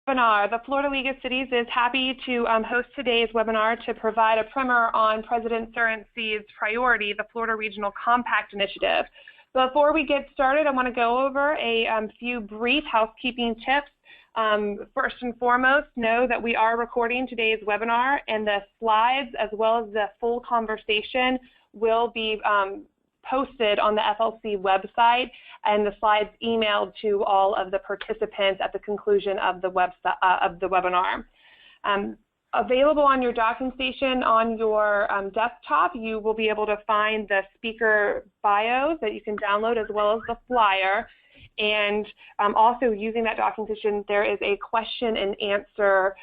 webinar. The Florida League of Cities is happy to host today's webinar to provide a primer on President Surrency's priority, the Florida Regional Compact Initiative. Before we get started, I want to go over a few brief housekeeping tips. First and foremost, know that we are recording today's webinar, and the slides as well as the full conversation will be posted on the FLC website, and the slides emailed to all of the participants at the conclusion of the webinar. Available on your docking station on your desktop, you will be able to find the speaker bios that you can download as well as the flyer. And also using that docking station, there is a question and answer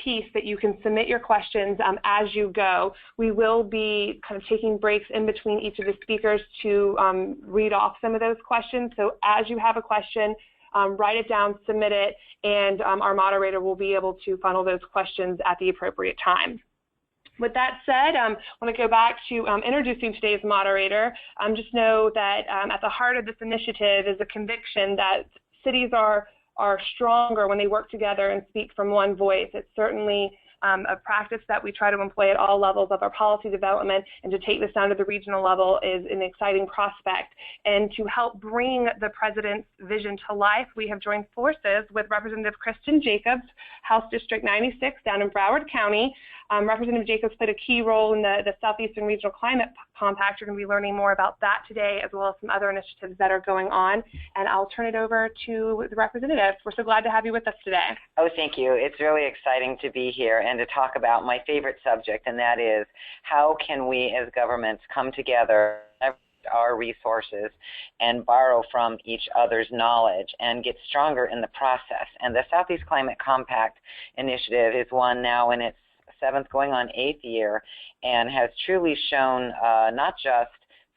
piece that you can submit your questions as you go. We will be kind of taking breaks in between each of the speakers to read off some of those questions. So as you have a question, write it down, submit it, and our moderator will be able to funnel those questions at the appropriate time. With that said, I want to go back to introducing today's moderator. Just know that at the heart of this initiative is a conviction that cities are stronger when they work together and speak from one voice. It's certainly a practice that we try to employ at all levels of our policy development, and to take this down to the regional level is an exciting prospect. And to help bring the President's vision to life, we have joined forces with Representative Kristen Jacobs, House District 96 down in Broward County. Representative Jacobs played a key role in the Southeastern Regional Climate Compact. You're going to be learning more about that today, as well as some other initiatives that are going on. And I'll turn it over to the representative. We're so glad to have you with us today. Oh, thank you. It's really exciting to be here and to talk about my favorite subject, and that is how can we as governments come together, our resources, and borrow from each other's knowledge and get stronger in the process. And the Southeast Climate Compact Initiative is one now in its 7th going on 8th year, and has truly shown not just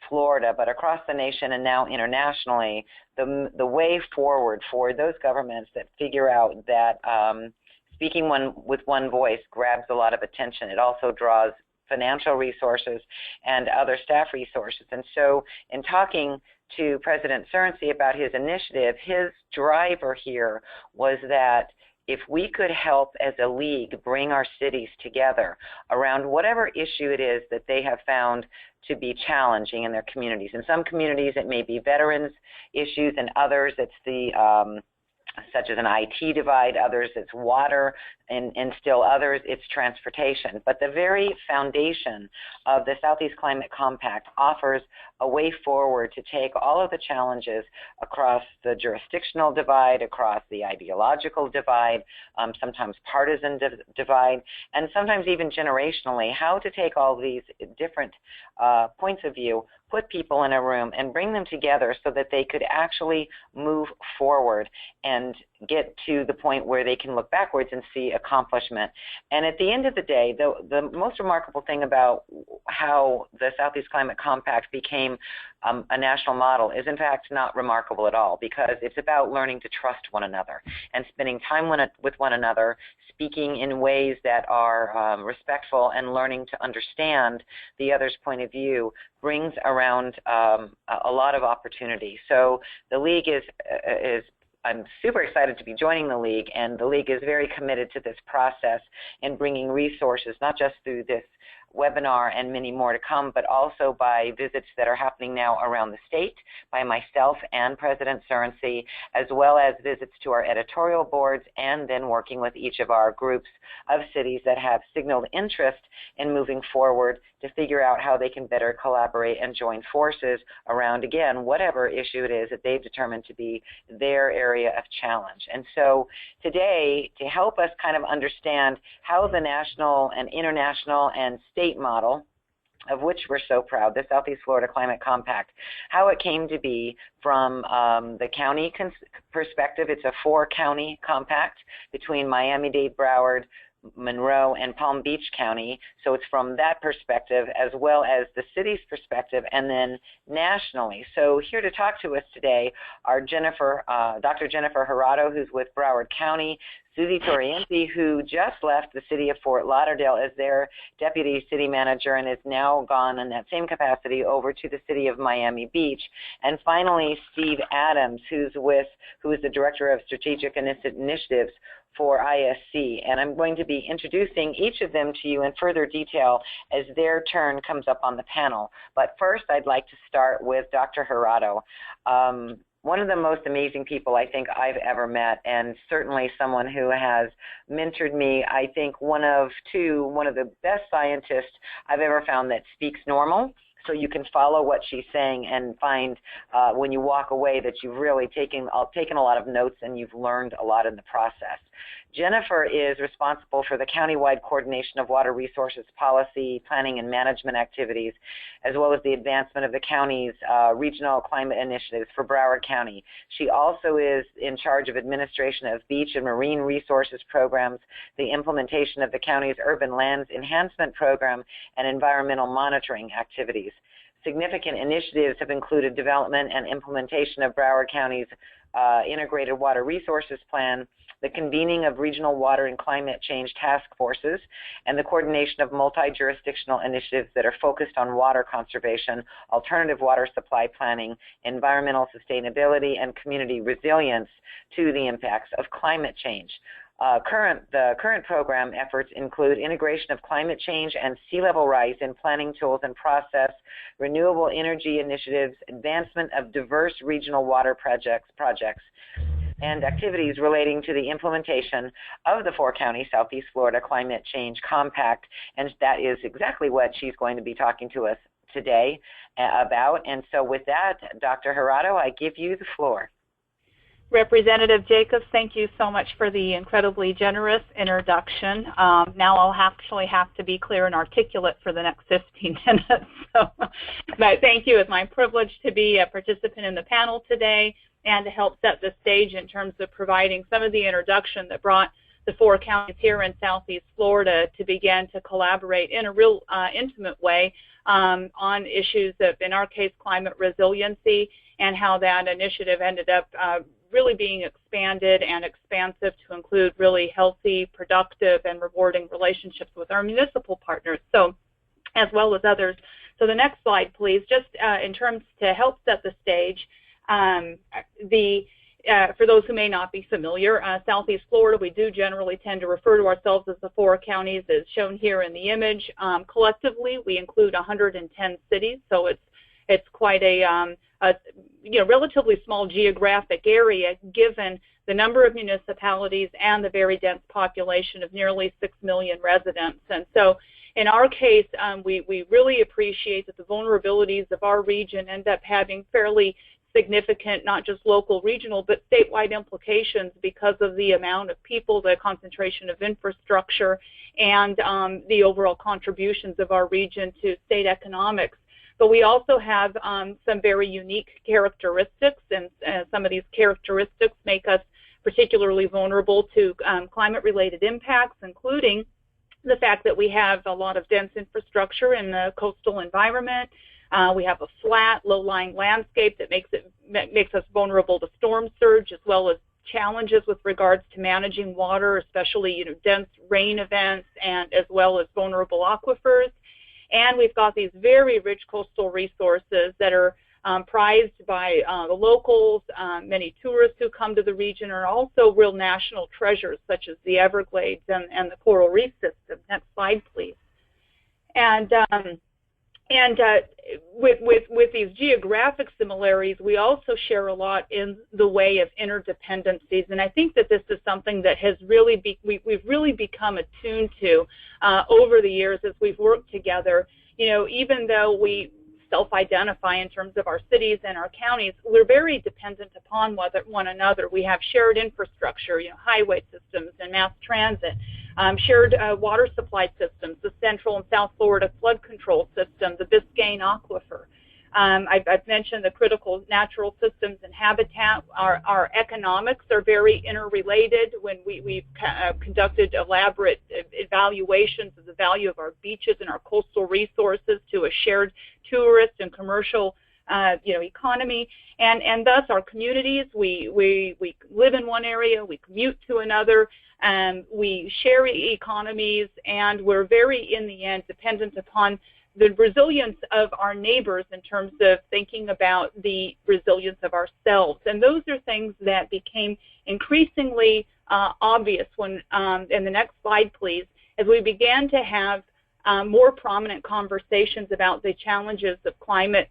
Florida but across the nation and now internationally the way forward for those governments that figure out that speaking with one voice grabs a lot of attention. It also draws financial resources and other staff resources. And so in talking to President Surrency about his initiative, his driver here was that if we could help as a league bring our cities together around whatever issue it is that they have found to be challenging in their communities. In some communities it may be veterans issues, and others it's the such as an IT divide, others it's water, and still others it's transportation. But the very foundation of the Southeast Climate Compact offers a way forward to take all of the challenges across the jurisdictional divide, across the ideological divide, sometimes partisan divide, and sometimes even generationally, how to take all these different points of view, put people in a room and bring them together so that they could actually move forward and get to the point where they can look backwards and see accomplishment. And at the end of the day, the most remarkable thing about how the Southeast Climate Compact became a national model is in fact not remarkable at all, because it's about learning to trust one another and spending time with one another, speaking in ways that are respectful, and learning to understand the other's point of view brings around a lot of opportunity. So the League I'm super excited to be joining the League, and the League is very committed to this process and bringing resources, not just through this webinar and many more to come, but also by visits that are happening now around the state by myself and President Surrency, as well as visits to our editorial boards, and then working with each of our groups of cities that have signaled interest in moving forward to figure out how they can better collaborate and join forces around, again, whatever issue it is that they've determined to be their area of challenge. And so today, to help us kind of understand how the national and international and state model, of which we're so proud, the Southeast Florida Climate Compact, how it came to be from the county perspective. It's a 4-county compact between Miami-Dade, Broward, Monroe, and Palm Beach County. So it's from that perspective as well as the city's perspective, and then nationally. So here to talk to us today are Dr. Jennifer Gerardo, who's with Broward County, Susie Torienti, who just left the city of Fort Lauderdale as their deputy city manager and is now gone in that same capacity over to the city of Miami Beach. And finally, Steve Adams, who is the director of strategic initiatives for ISC. And I'm going to be introducing each of them to you in further detail as their turn comes up on the panel. But first, I'd like to start with Dr. Jurado. One of the most amazing people I think I've ever met, and certainly someone who has mentored me. I think one of the best scientists I've ever found that speaks normal, so you can follow what she's saying and find when you walk away that you've really taken a lot of notes and you've learned a lot in the process. Jennifer is responsible for the countywide coordination of water resources policy, planning, and management activities, as well as the advancement of the county's regional climate initiatives for Broward County. She also is in charge of administration of beach and marine resources programs, the implementation of the county's urban lands enhancement program, and environmental monitoring activities. Significant initiatives have included development and implementation of Broward County's integrated water resources plan, the convening of regional water and climate change task forces, and the coordination of multi-jurisdictional initiatives that are focused on water conservation, alternative water supply planning, environmental sustainability, and community resilience to the impacts of climate change. The current program efforts include integration of climate change and sea level rise in planning tools and process, renewable energy initiatives, advancement of diverse regional water projects, and activities relating to the implementation of the 4-county Southeast Florida Climate Change Compact, and that is exactly what she's going to be talking to us today about. And so with that, Dr. Jurado, I give you the floor. Representative Jacobs, thank you so much for the incredibly generous introduction. Now I'll actually have to be clear and articulate for the next 15 minutes. But thank you. It's my privilege to be a participant in the panel today and to help set the stage in terms of providing some of the introduction that brought the 4 counties here in Southeast Florida to begin to collaborate in a real intimate way on issues of, in our case, climate resiliency, and how that initiative ended up really being expanded and expansive to include really healthy, productive, and rewarding relationships with our municipal partners, so as well as others. So the next slide, please. Just in terms to help set the stage, for those who may not be familiar, Southeast Florida, we do generally tend to refer to ourselves as the 4 counties, as shown here in the image. Collectively, we include 110 cities, so it's quite a relatively small geographic area given the number of municipalities and the very dense population of nearly 6 million residents. And so in our case, we really appreciate that the vulnerabilities of our region end up having fairly significant, not just local, regional, but statewide implications because of the amount of people, the concentration of infrastructure, and the overall contributions of our region to state economics. But we also have some very unique characteristics, and some of these characteristics make us particularly vulnerable to climate-related impacts, including the fact that we have a lot of dense infrastructure in the coastal environment. We have a flat, low-lying landscape that makes us vulnerable to storm surge, as well as challenges with regards to managing water, especially dense rain events, and as well as vulnerable aquifers. And we've got these very rich coastal resources that are prized by the locals. Many tourists who come to the region are also real national treasures, such as the Everglades and the coral reef system. Next slide, please. And with these geographic similarities, we also share a lot in the way of interdependencies, and I think that this is something that has really we've really become attuned to over the years as we've worked together. Even though we self-identify in terms of our cities and our counties, we're very dependent upon one another. We have shared infrastructure, highway systems and mass transit, shared water supply systems, the Central and South Florida flood control system, the Biscayne Aquifer. I've mentioned the critical natural systems and habitat. Our economics are very interrelated. When we've conducted elaborate evaluations of the value of our beaches and our coastal resources to a shared tourist and commercial economy, and thus our communities. We live in one area, we commute to another, we share economies, and we're very, in the end, dependent upon the resilience of our neighbors in terms of thinking about the resilience of ourselves. And those are things that became increasingly obvious when, in the next slide please, as we began to have more prominent conversations about the challenges of climate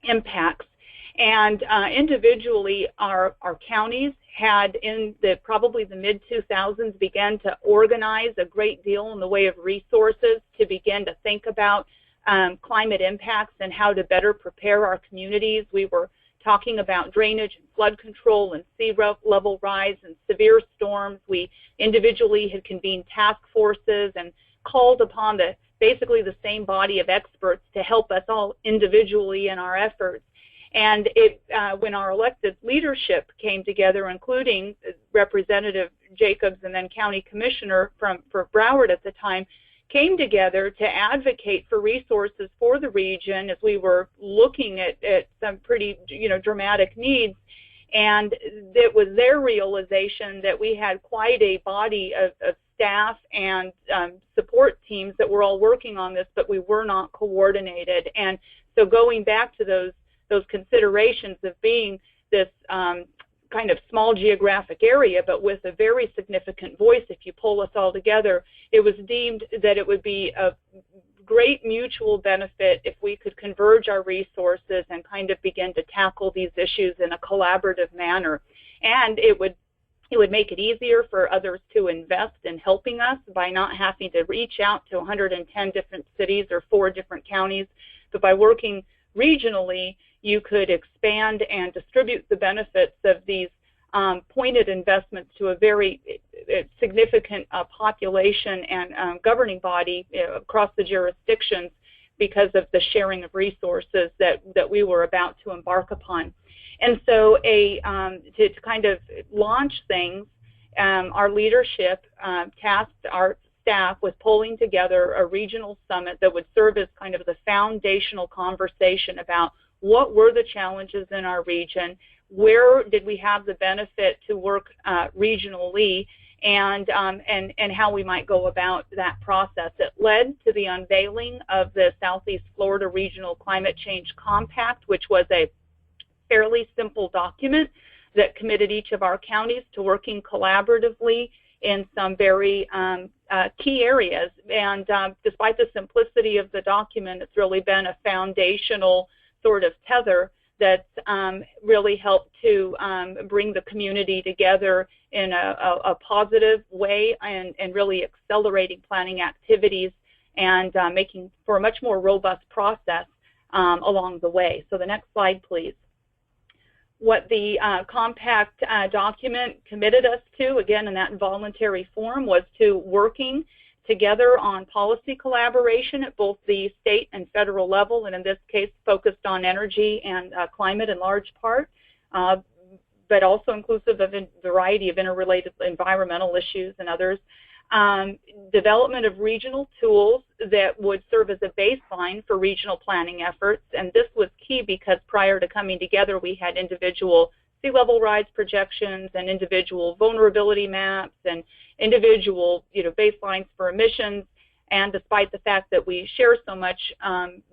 impacts. And individually, our counties had, in probably the mid-2000s, began to organize a great deal in the way of resources to begin to think about climate impacts and how to better prepare our communities. We were talking about drainage and flood control and sea level rise and severe storms. We individually had convened task forces and called upon basically the same body of experts to help us all individually in our efforts. And when our elected leadership came together, including Representative Jacobs and then County Commissioner for Broward at the time, came together to advocate for resources for the region as we were looking at some pretty dramatic needs. And it was their realization that we had quite a body of staff and support teams that were all working on this, but we were not coordinated. And so going back to those considerations of being this kind of small geographic area, but with a very significant voice, if you pull us all together, it was deemed that it would be a great mutual benefit if we could converge our resources and kind of begin to tackle these issues in a collaborative manner. And it would make it easier for others to invest in helping us by not having to reach out to 110 different cities or 4 different counties, but by working regionally, you could expand and distribute the benefits of these pointed investments to a very significant population and governing body across the jurisdictions because of the sharing of resources that we were about to embark upon. And so to kind of launch things, our leadership tasked our staff with pulling together a regional summit that would serve as kind of the foundational conversation about what were the challenges in our region, where did we have the benefit to work regionally, and how we might go about that process. It led to the unveiling of the Southeast Florida Regional Climate Change Compact, which was a fairly simple document that committed each of our counties to working collaboratively in some very key areas. And despite the simplicity of the document, it's really been a foundational sort of tether that's really helped to bring the community together in a positive way and really accelerating planning activities and making for a much more robust process along the way. So the next slide, please. What the compact document committed us to, again in that voluntary form, was to working together on policy collaboration at both the state and federal level, and in this case focused on energy and climate in large part, but also inclusive of a variety of interrelated environmental issues and others. Development of regional tools that would serve as a baseline for regional planning efforts, and this was key because prior to coming together we had individual sea level rise projections and individual vulnerability maps and individual baselines for emissions, and despite the fact that we share so much,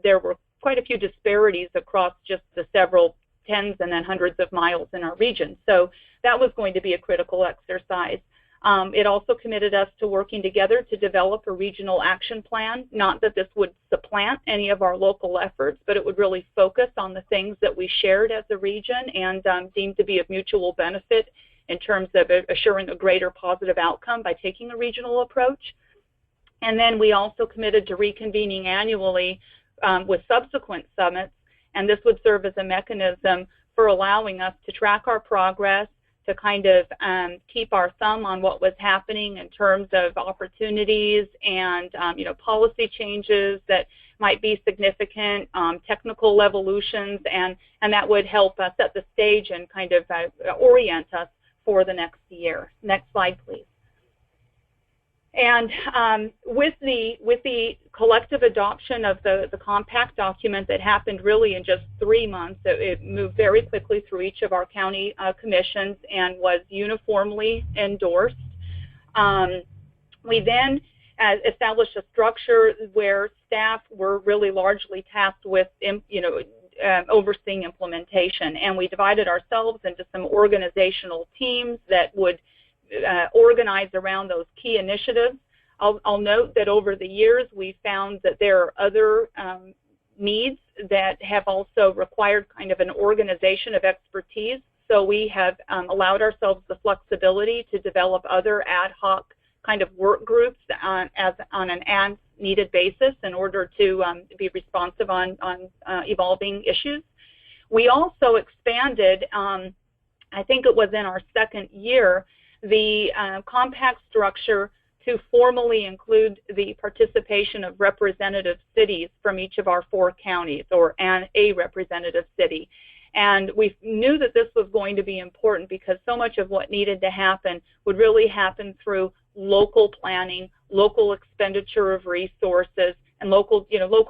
there were quite a few disparities across just the several tens and then hundreds of miles in our region. So that was going to be a critical exercise. It also committed us to working together to develop a regional action plan, not that this would supplant any of our local efforts, but it would really focus on the things that we shared as a region and deemed to be of mutual benefit in terms of assuring a greater positive outcome by taking a regional approach. And then we also committed to reconvening annually with subsequent summits, and this would serve as a mechanism for allowing us to track our progress, to kind of keep our thumb on what was happening in terms of opportunities and policy changes that might be significant, technical evolutions, and that would help us set the stage and kind of orient us for the next year. Next slide, please. And with the collective adoption of the compact document that happened really in just 3 months, it moved very quickly through each of our county commissions and was uniformly endorsed. We then established a structure where staff were really largely tasked with, overseeing implementation, and we divided ourselves into some organizational teams that would organize around those key initiatives. I'll note that over the years we found that there are other needs that have also required kind of an organization of expertise, so we have allowed ourselves the flexibility to develop other ad hoc kind of work groups on an as-needed basis in order to be responsive on evolving issues. We also expanded, I think it was in our second year, the compact structure to formally include the participation of representative cities from each of our 4 counties, or a representative city. And we knew that this was going to be important because so much of what needed to happen would really happen through local planning, local expenditure of resources, and local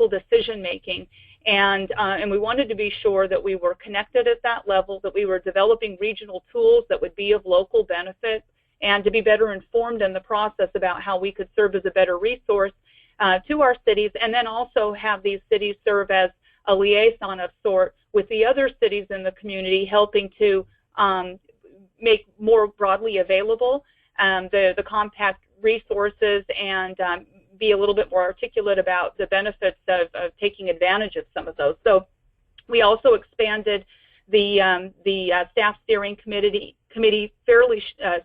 decision making. And we wanted to be sure that we were connected at that level, that we were developing regional tools that would be of local benefit, and to be better informed in the process about how we could serve as a better resource to our cities, and then also have these cities serve as a liaison of sort with the other cities in the community, helping to make more broadly available the compact resources and be a little bit more articulate about the benefits of taking advantage of some of those. So we also expanded the staff steering committee fairly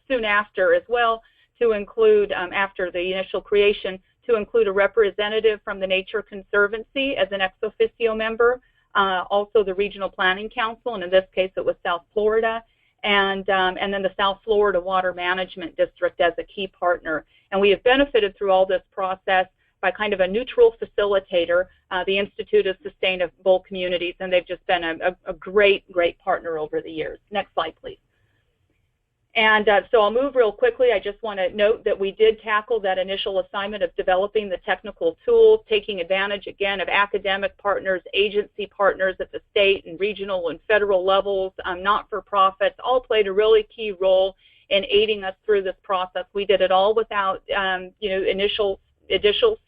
soon after as well, to include, after the initial creation, to include a representative from the Nature Conservancy as an ex officio member, also the Regional Planning Council, and in this case it was South Florida, and then the South Florida Water Management District as a key partner. And we have benefited through all this process by kind of a neutral facilitator, the Institute of Sustainable Communities, and they've just been a great partner over the years. Next slide, please. And so I'll move real quickly. I just want to note that we did tackle that initial assignment of developing the technical tools, taking advantage, again, of academic partners, agency partners at the state and regional and federal levels, not-for-profits, all played a really key role in aiding us through this process. We did it all without, initial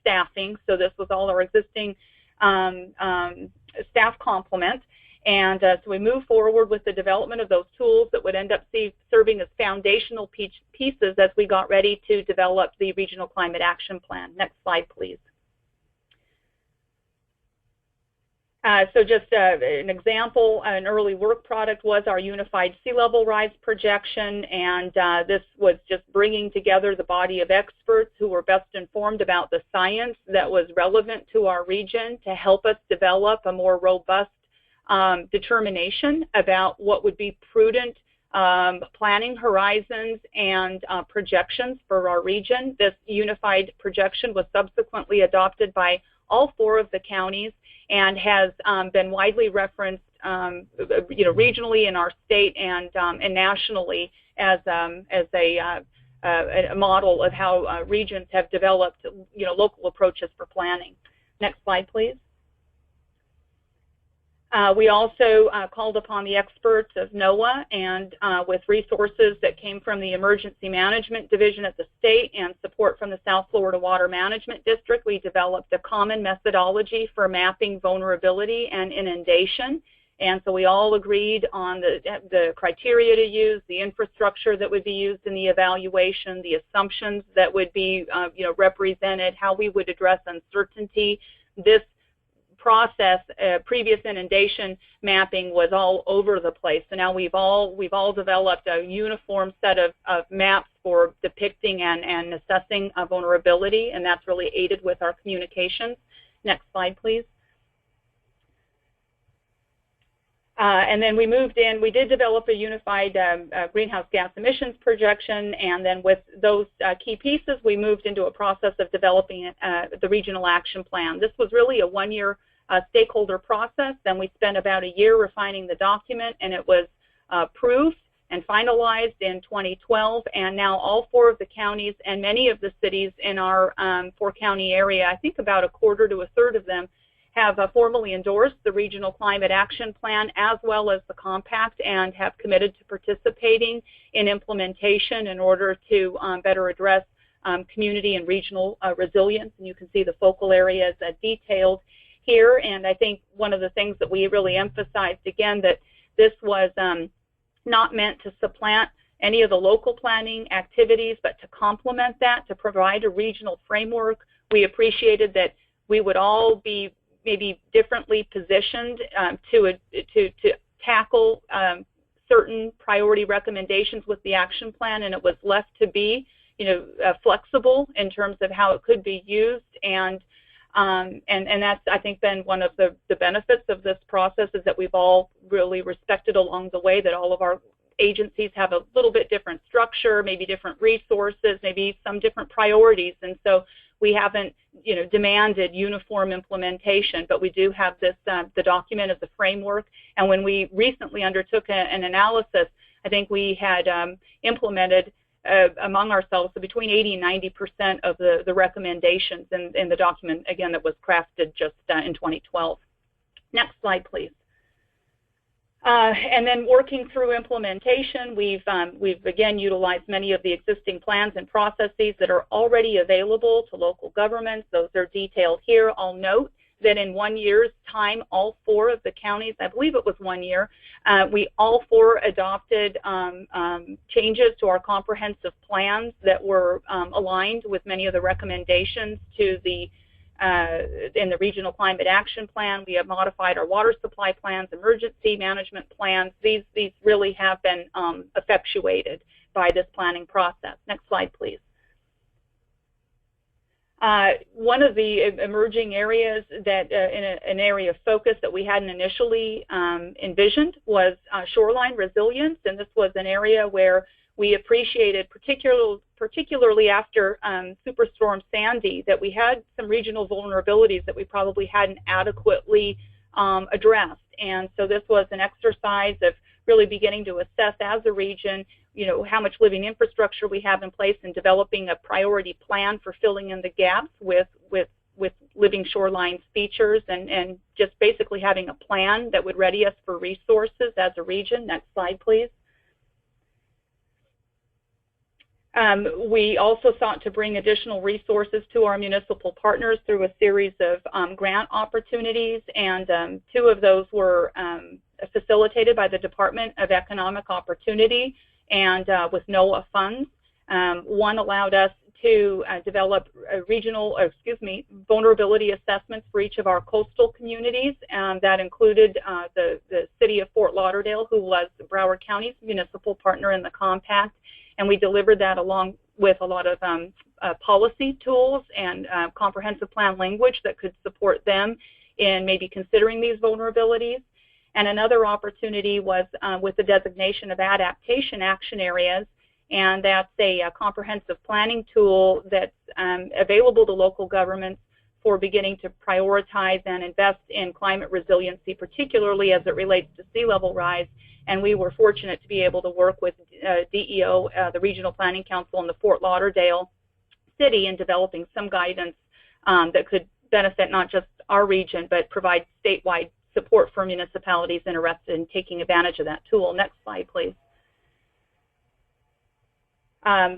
staffing, so this was all our existing staff complement. And so we moved forward with the development of those tools that would end up serving as foundational pieces as we got ready to develop the Regional Climate Action Plan. Next slide, please. So just an example, an early work product was our Unified Sea Level Rise Projection, and this was just bringing together the body of experts who were best informed about the science that was relevant to our region to help us develop a more robust determination about what would be prudent planning horizons and projections for our region. This unified projection was subsequently adopted by all 4 of the counties and has been widely referenced, regionally in our state and nationally as a model of how regions have developed, local approaches for planning. Next slide, please. We also called upon the experts of NOAA and with resources that came from the Emergency Management Division at the state and support from the South Florida Water Management District, we developed a common methodology for mapping vulnerability and inundation. And so we all agreed on the criteria to use, the infrastructure that would be used in the evaluation, the assumptions that would be represented, how we would address uncertainty. This process, previous inundation mapping was all over the place. So now we've all developed a uniform set of maps for depicting and assessing vulnerability, and that's really aided with our communications. Next slide, please. And then we moved in, we did develop a unified greenhouse gas emissions projection, and then with those key pieces, we moved into a process of developing the Regional Action Plan. This was really a one-year stakeholder process. Then we spent about a year refining the document, and it was approved and finalized in 2012, and now all 4 of the counties and many of the cities in our 4-county area, I think about a quarter to a third of them, have formally endorsed the Regional Climate Action Plan as well as the Compact and have committed to participating in implementation in order to better address community and regional resilience. And you can see the focal areas detailed here. And I think one of the things that we really emphasized, again, that this was not meant to supplant any of the local planning activities, but to complement that, to provide a regional framework. We appreciated that we would all be maybe differently positioned to tackle certain priority recommendations with the action plan, and it was left to be, flexible in terms of how it could be used, and that's, I think, been one of the benefits of this process, is that we've all really respected along the way that all of our agencies have a little bit different structure, maybe different resources, maybe some different priorities, and so we haven't, demanded uniform implementation, but we do have this, the document of the framework. And when we recently undertook an analysis, I think we had implemented among ourselves between 80 and 90% of the recommendations in the document, again, that was crafted just in 2012. Next slide, please. And then working through implementation, we've again utilized many of the existing plans and processes that are already available to local governments. Those are detailed here. I'll note that in 1 year's time, all 4 of the counties, I believe it was 1 year, we all 4 adopted changes to our comprehensive plans that were aligned with many of the recommendations to the in the Regional Climate Action Plan. We have modified our water supply plans, emergency management plans. These really have been effectuated by this planning process. Next slide, please. One of the emerging areas that, an area of focus that we hadn't initially envisioned was shoreline resilience, and this was an area where we appreciated, particularly after Superstorm Sandy, that we had some regional vulnerabilities that we probably hadn't adequately addressed. And so this was an exercise of really beginning to assess as a region, how much living infrastructure we have in place, and developing a priority plan for filling in the gaps with living shoreline features, and just basically having a plan that would ready us for resources as a region. Next slide, please. We also sought to bring additional resources to our municipal partners through a series of grant opportunities, and 2 of those were facilitated by the Department of Economic Opportunity and with NOAA funds. One allowed us to develop vulnerability assessments for each of our coastal communities, and that included the city of Fort Lauderdale, who was Broward County's municipal partner in the Compact. And we delivered that along with a lot of policy tools and comprehensive plan language that could support them in maybe considering these vulnerabilities. And another opportunity was with the designation of adaptation action areas, and that's a comprehensive planning tool that's available to local governments for beginning to prioritize and invest in climate resiliency, particularly as it relates to sea level rise. And we were fortunate to be able to work with DEO, the Regional Planning Council in the Fort Lauderdale city, in developing some guidance that could benefit not just our region, but provide statewide support for municipalities interested in taking advantage of that tool. Next slide, please.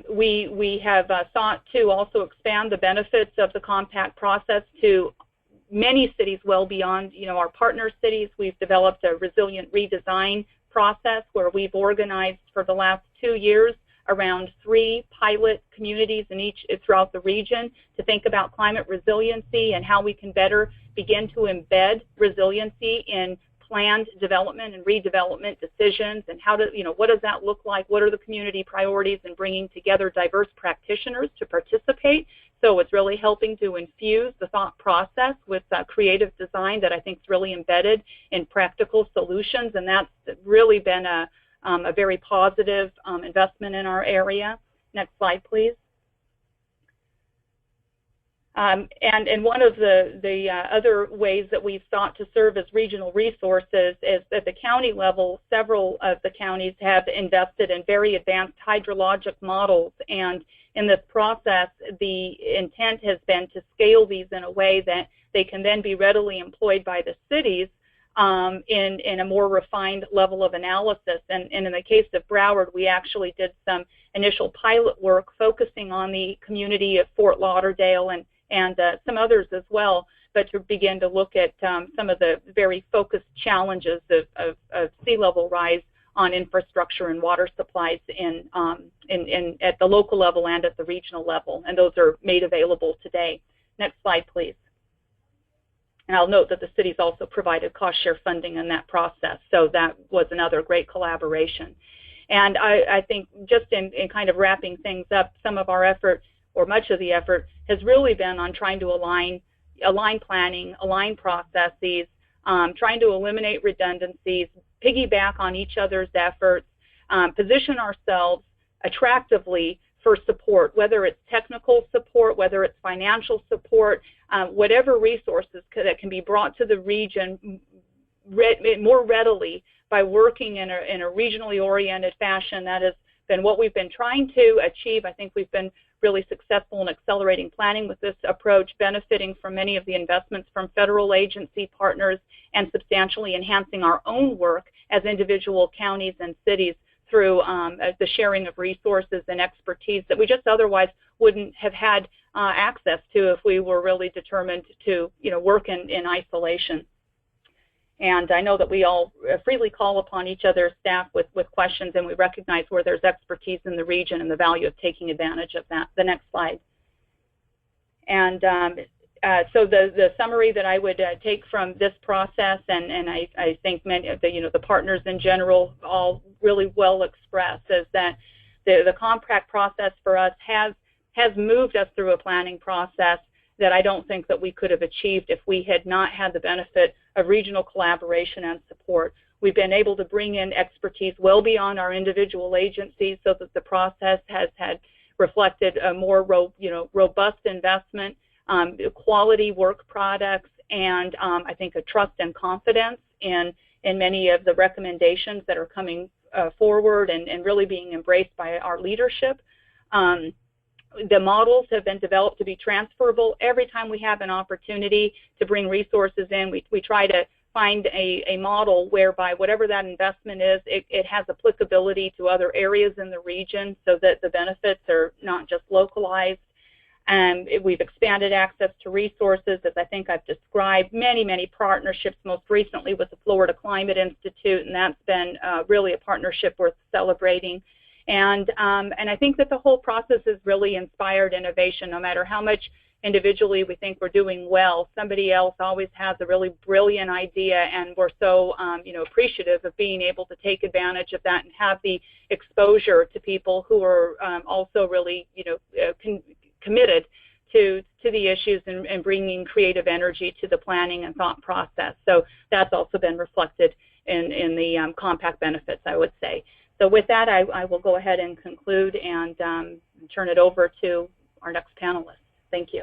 We have sought to also expand the benefits of the Compact process to many cities well beyond, our partner cities. We've developed a resilient redesign process where we've organized for the last 2 years around 3 pilot communities throughout the region to think about climate resiliency and how we can better begin to embed resiliency in planned development and redevelopment decisions, and how to, what does that look like? What are the community priorities, and bringing together diverse practitioners to participate. So it's really helping to infuse the thought process with creative design that I think is really embedded in practical solutions, and that's really been a very positive investment in our area. Next slide, please. And one of the other ways that we've sought to serve as regional resources is at the county level. Several of the counties have invested in very advanced hydrologic models, and in this process, the intent has been to scale these in a way that they can then be readily employed by the cities in a more refined level of analysis. And in the case of Broward, we actually did some initial pilot work focusing on the community of Fort Lauderdale and some others as well, but to begin to look at some of the very focused challenges of sea level rise on infrastructure and water supplies at the local level and at the regional level, and those are made available today. Next slide, please. And I'll note that the cities also provided cost share funding in that process, so that was another great collaboration. And I think just in kind of wrapping things up, some of our effort, or much of the effort, has really been on trying to align planning, align processes, trying to eliminate redundancies, piggyback on each other's efforts, position ourselves attractively for support, whether it's technical support, whether it's financial support, whatever resources that can be brought to the region more readily by working in a regionally oriented fashion. That has been what we've been trying to achieve. I think we've been really successful in accelerating planning with this approach, benefiting from many of the investments from federal agency partners and substantially enhancing our own work as individual counties and cities through the sharing of resources and expertise that we just otherwise wouldn't have had access to if we were really determined to, work in isolation. And I know that we all freely call upon each other's staff with questions, and we recognize where there's expertise in the region and the value of taking advantage of that. The next slide. And so the summary that I would take from this process, and I think many of the partners in general all really well expressed, is that the compact process for us has moved us through a planning process that I don't think that we could have achieved if we had not had the benefit of regional collaboration and support. We've been able to bring in expertise well beyond our individual agencies so that the process has had reflected a more robust investment, quality work products, and I think a trust and confidence in many of the recommendations that are coming forward and really being embraced by our leadership. The models have been developed to be transferable. Every time we have an opportunity to bring resources in, we try to find a model whereby whatever that investment is, it has applicability to other areas in the region so that the benefits are not just localized. We've expanded access to resources, as I think I've described, many partnerships, most recently with the Florida Climate Institute, and that's been really a partnership worth celebrating. And I think that the whole process has really inspired innovation. No matter how much individually we think we're doing well, somebody else always has a really brilliant idea, and we're so appreciative of being able to take advantage of that and have the exposure to people who are also really committed to the issues and bringing creative energy to the planning and thought process. So that's also been reflected in the compact benefits, I would say. So with that, I will go ahead and conclude and turn it over to our next panelist. Thank you.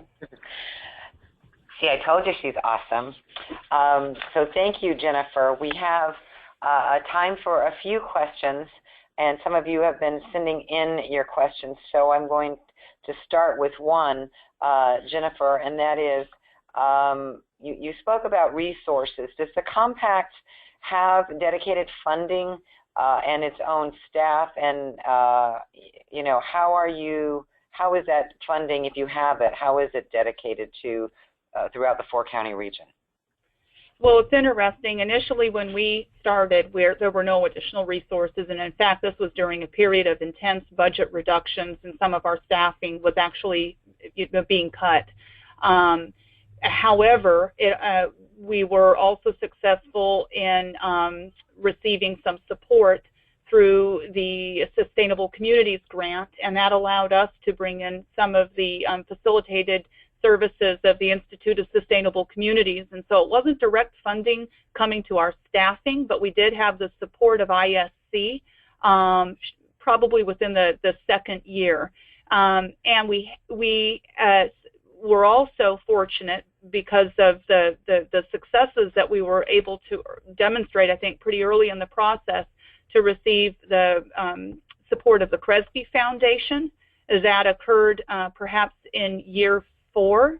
See, I told you she's awesome. So thank you, Jennifer. We have time for a few questions, and some of you have been sending in your questions. So I'm going to start with one, Jennifer, and that is, you spoke about resources. Does the compact have dedicated funding and its own staff, and how is that funding, if you have it, how is it dedicated to throughout the 4-county region? Well, it's interesting. Initially, when we started, there were no additional resources, and in fact, this was during a period of intense budget reductions, and some of our staffing was actually being cut. However, we were also successful in receiving some support through the Sustainable Communities Grant, and that allowed us to bring in some of the facilitated services of the Institute of Sustainable Communities. And so it wasn't direct funding coming to our staffing, but we did have the support of ISC probably within the second year. And we're also fortunate because of the successes that we were able to demonstrate, I think, pretty early in the process, to receive the support of the Kresge Foundation. That occurred perhaps in year 4.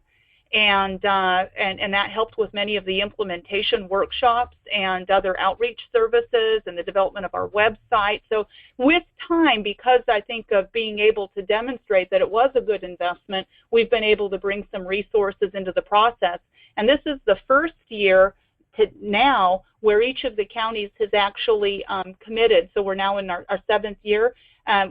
And that helped with many of the implementation workshops and other outreach services and the development of our website. So with time, because I think of being able to demonstrate that it was a good investment, we've been able to bring some resources into the process. And this is the first year to now where each of the counties has actually committed. So we're now in our 7th year.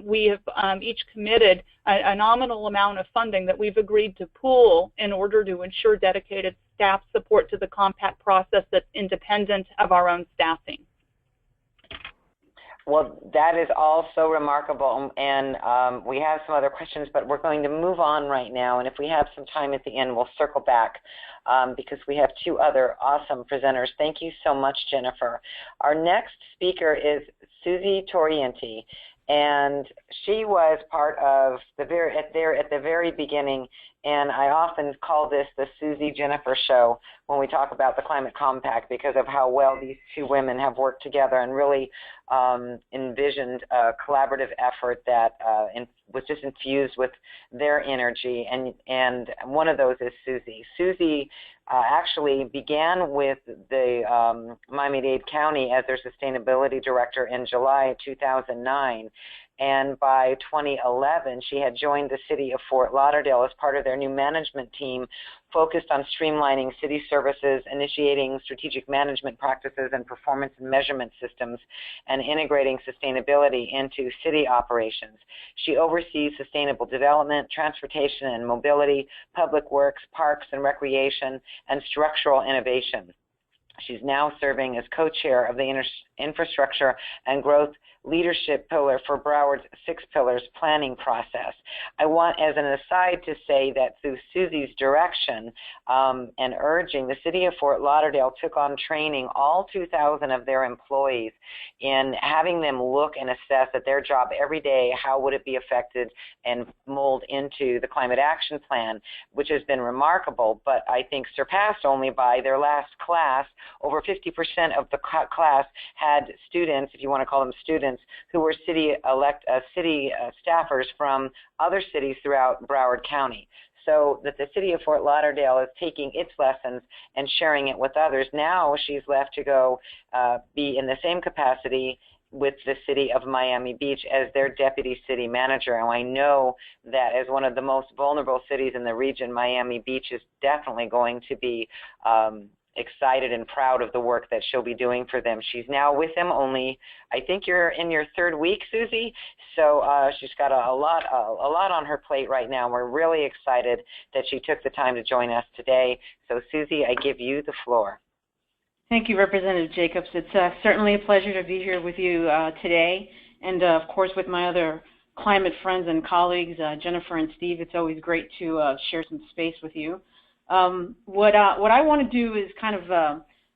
We have each committed a nominal amount of funding that we've agreed to pool in order to ensure dedicated staff support to the compact process that's independent of our own staffing. Well, that is all so remarkable, and we have some other questions, but we're going to move on right now, and if we have some time at the end, we'll circle back because we have 2 other awesome presenters. Thank you so much, Jennifer. Our next speaker is Susie Torienti, and she was part of the at the very beginning, and I often call this the Susie Jennifer show when we talk about the Climate Compact because of how well these 2 women have worked together and really envisioned a collaborative effort that was just infused with their energy, and one of those is Susie. Susie actually began with the Miami-Dade County as their sustainability director in July 2009. And by 2011, she had joined the city of Fort Lauderdale as part of their new management team focused on streamlining city services, initiating strategic management practices and performance and measurement systems, and integrating sustainability into city operations. She oversees sustainable development, transportation and mobility, public works, parks and recreation, and structural innovation. She's now serving as co-chair of the Infrastructure and Growth Leadership Pillar for Broward's 6 Pillars planning process. I want, as an aside, to say that through Susie's direction and urging, the city of Fort Lauderdale took on training all 2,000 of their employees in having them look and assess at their job every day, how would it be affected and mold into the climate action plan, which has been remarkable, but I think surpassed only by their last class. Over 50% of the class had students, if you want to call them students, who were city staffers from other cities throughout Broward County. So that the city of Fort Lauderdale is taking its lessons and sharing it with others. Now she's left to go be in the same capacity with the city of Miami Beach as their deputy city manager. And I know that as one of the most vulnerable cities in the region, Miami Beach is definitely going to be excited and proud of the work that she'll be doing for them. She's now with them only, I think you're in your 3rd week, Susie, so she's got a lot on her plate right now. We're really excited that she took the time to join us today. So Susie, I give you the floor. Thank you, Representative Jacobs. It's certainly a pleasure to be here with you today, and of course with my other climate friends and colleagues, Jennifer and Steve. It's always great to share some space with you. What I want to do is kind of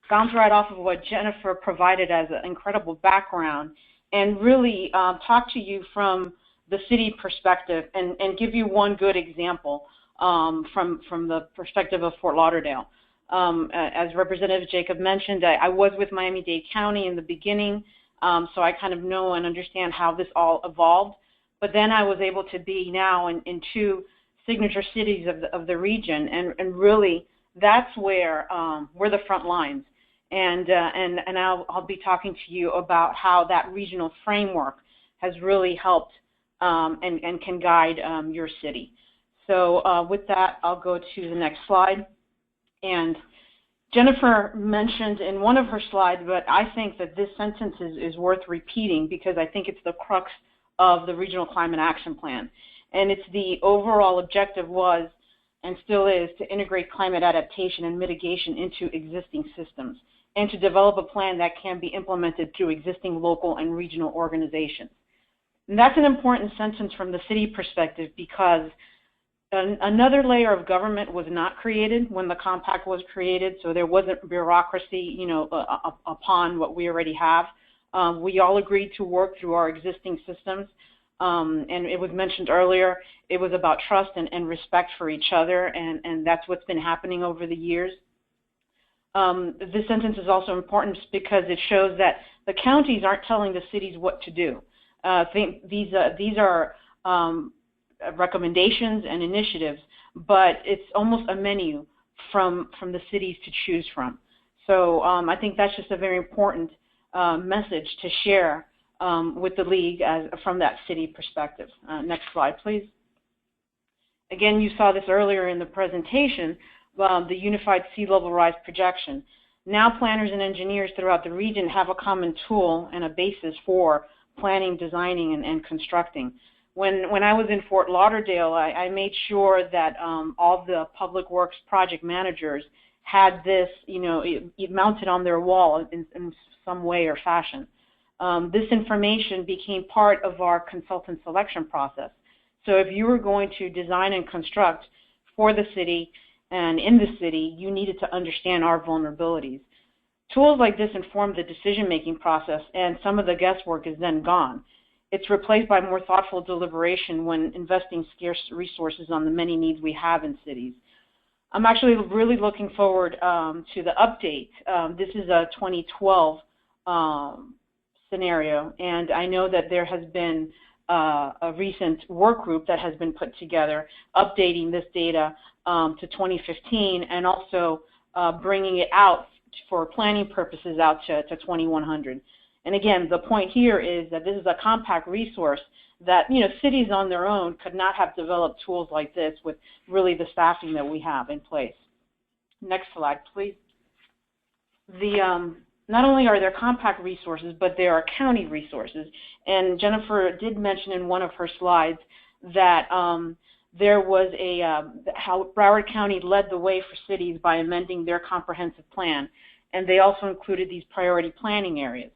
bounce right off of what Jennifer provided as an incredible background and really talk to you from the city perspective and give you one good example from the perspective of Fort Lauderdale. As Representative Jacob mentioned, I was with Miami-Dade County in the beginning, so I kind of know and understand how this all evolved. But then I was able to be now in 2 signature cities of the region, and really that's where we're the front lines. And I'll be talking to you about how that regional framework has really helped and can guide your city. So with that, I'll go to the next slide. And Jennifer mentioned in one of her slides, but I think that this sentence is worth repeating because I think it's the crux of the Regional Climate Action Plan. And it's the overall objective was and still is to integrate climate adaptation and mitigation into existing systems and to develop a plan that can be implemented through existing local and regional organizations. And that's an important sentence from the city perspective because another layer of government was not created when the compact was created, so there wasn't bureaucracy, upon what we already have. We all agreed to work through our existing systems. and it was mentioned earlier, it was about trust and respect for each other, and that's what's been happening over the years. This sentence is also important because it shows that the counties aren't telling the cities what to do. These are recommendations and initiatives, but it's almost a menu from the cities to choose from. So I think that's just a very important message to share with the League from that city perspective. Next slide, please. Again, you saw this earlier in the presentation, the Unified Sea Level Rise Projection. Now planners and engineers throughout the region have a common tool and a basis for planning, designing, and constructing. When I was in Fort Lauderdale, I made sure that all the public works project managers had this, it mounted on their wall in some way or fashion. This information became part of our consultant selection process. So if you were going to design and construct for the city and in the city, you needed to understand our vulnerabilities. Tools like this inform the decision-making process, and some of the guesswork is then gone. It's replaced by more thoughtful deliberation when investing scarce resources on the many needs we have in cities. I'm actually really looking forward to the update. This is a 2012 scenario, and I know that there has been a recent work group that has been put together updating this data to 2015 and also bringing it out for planning purposes out to 2100. And again, the point here is that this is a compact resource that, cities on their own could not have developed tools like this with really the staffing that we have in place. Next slide, please. Not only are there compact resources, but there are county resources. And Jennifer did mention in one of her slides that there was how Broward County led the way for cities by amending their comprehensive plan. And they also included these priority planning areas.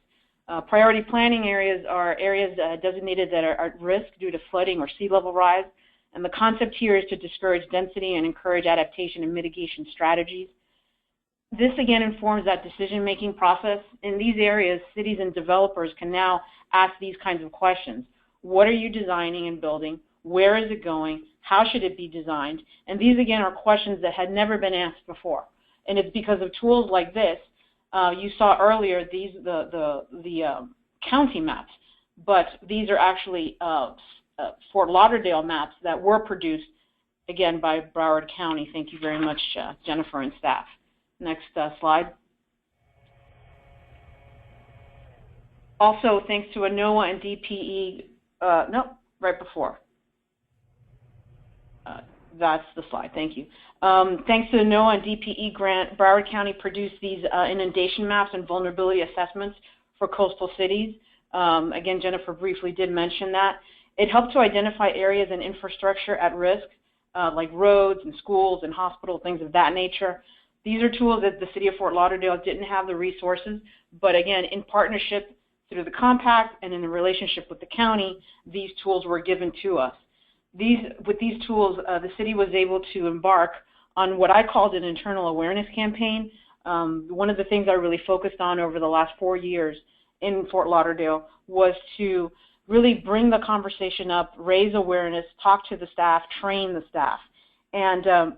Priority planning areas are areas designated that are at risk due to flooding or sea level rise. And the concept here is to discourage density and encourage adaptation and mitigation strategies. This again informs that decision-making process. In these areas, cities and developers can now ask these kinds of questions. What are you designing and building? Where is it going? How should it be designed? And these again are questions that had never been asked before. And it's because of tools like this. You saw earlier the county maps, but these are actually Fort Lauderdale maps that were produced again by Broward County. Thank you very much, Jennifer and staff. Next slide. Also, thanks to ANOAA and DPE, no, right before. That's the slide, thank you. Thanks to the NOAA and DPE grant, Broward County produced these inundation maps and vulnerability assessments for coastal cities. Again, Jennifer briefly did mention that. It helped to identify areas and infrastructure at risk, like roads and schools and hospitals, things of that nature. These are tools that the city of Fort Lauderdale didn't have the resources, but again, in partnership through the compact and in the relationship with the county, these tools were given to us. With these tools, the city was able to embark on what I called an internal awareness campaign. One of the things I really focused on over the last 4 years in Fort Lauderdale was to really bring the conversation up, raise awareness, talk to the staff, train the staff. And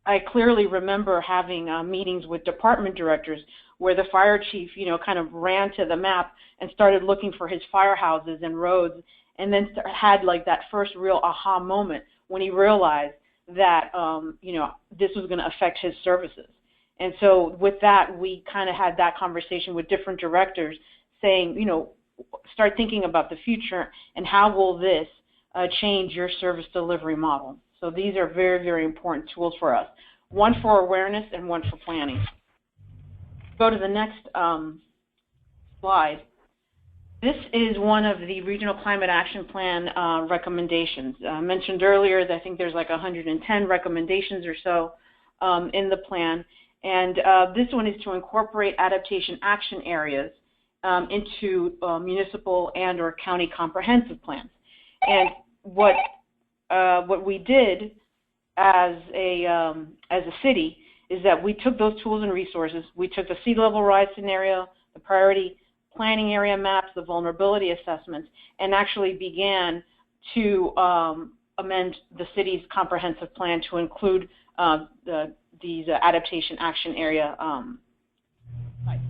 I clearly remember having meetings with department directors where the fire chief, kind of ran to the map and started looking for his firehouses and roads, and then had like that first real aha moment when he realized that, this was going to affect his services. And so with that, we kind of had that conversation with different directors saying, start thinking about the future and how will this change your service delivery model. So these are very, very important tools for us. One for awareness and one for planning. Go to the next slide. This is one of the Regional Climate Action Plan recommendations. I mentioned earlier that I think there's like 110 recommendations or so in the plan. And this one is to incorporate adaptation action areas into municipal and or county comprehensive plans. And what we did as a city is that we took those tools and resources. We took the sea level rise scenario, the priority planning area maps, the vulnerability assessments, and actually began to amend the city's comprehensive plan to include these adaptation action area sites.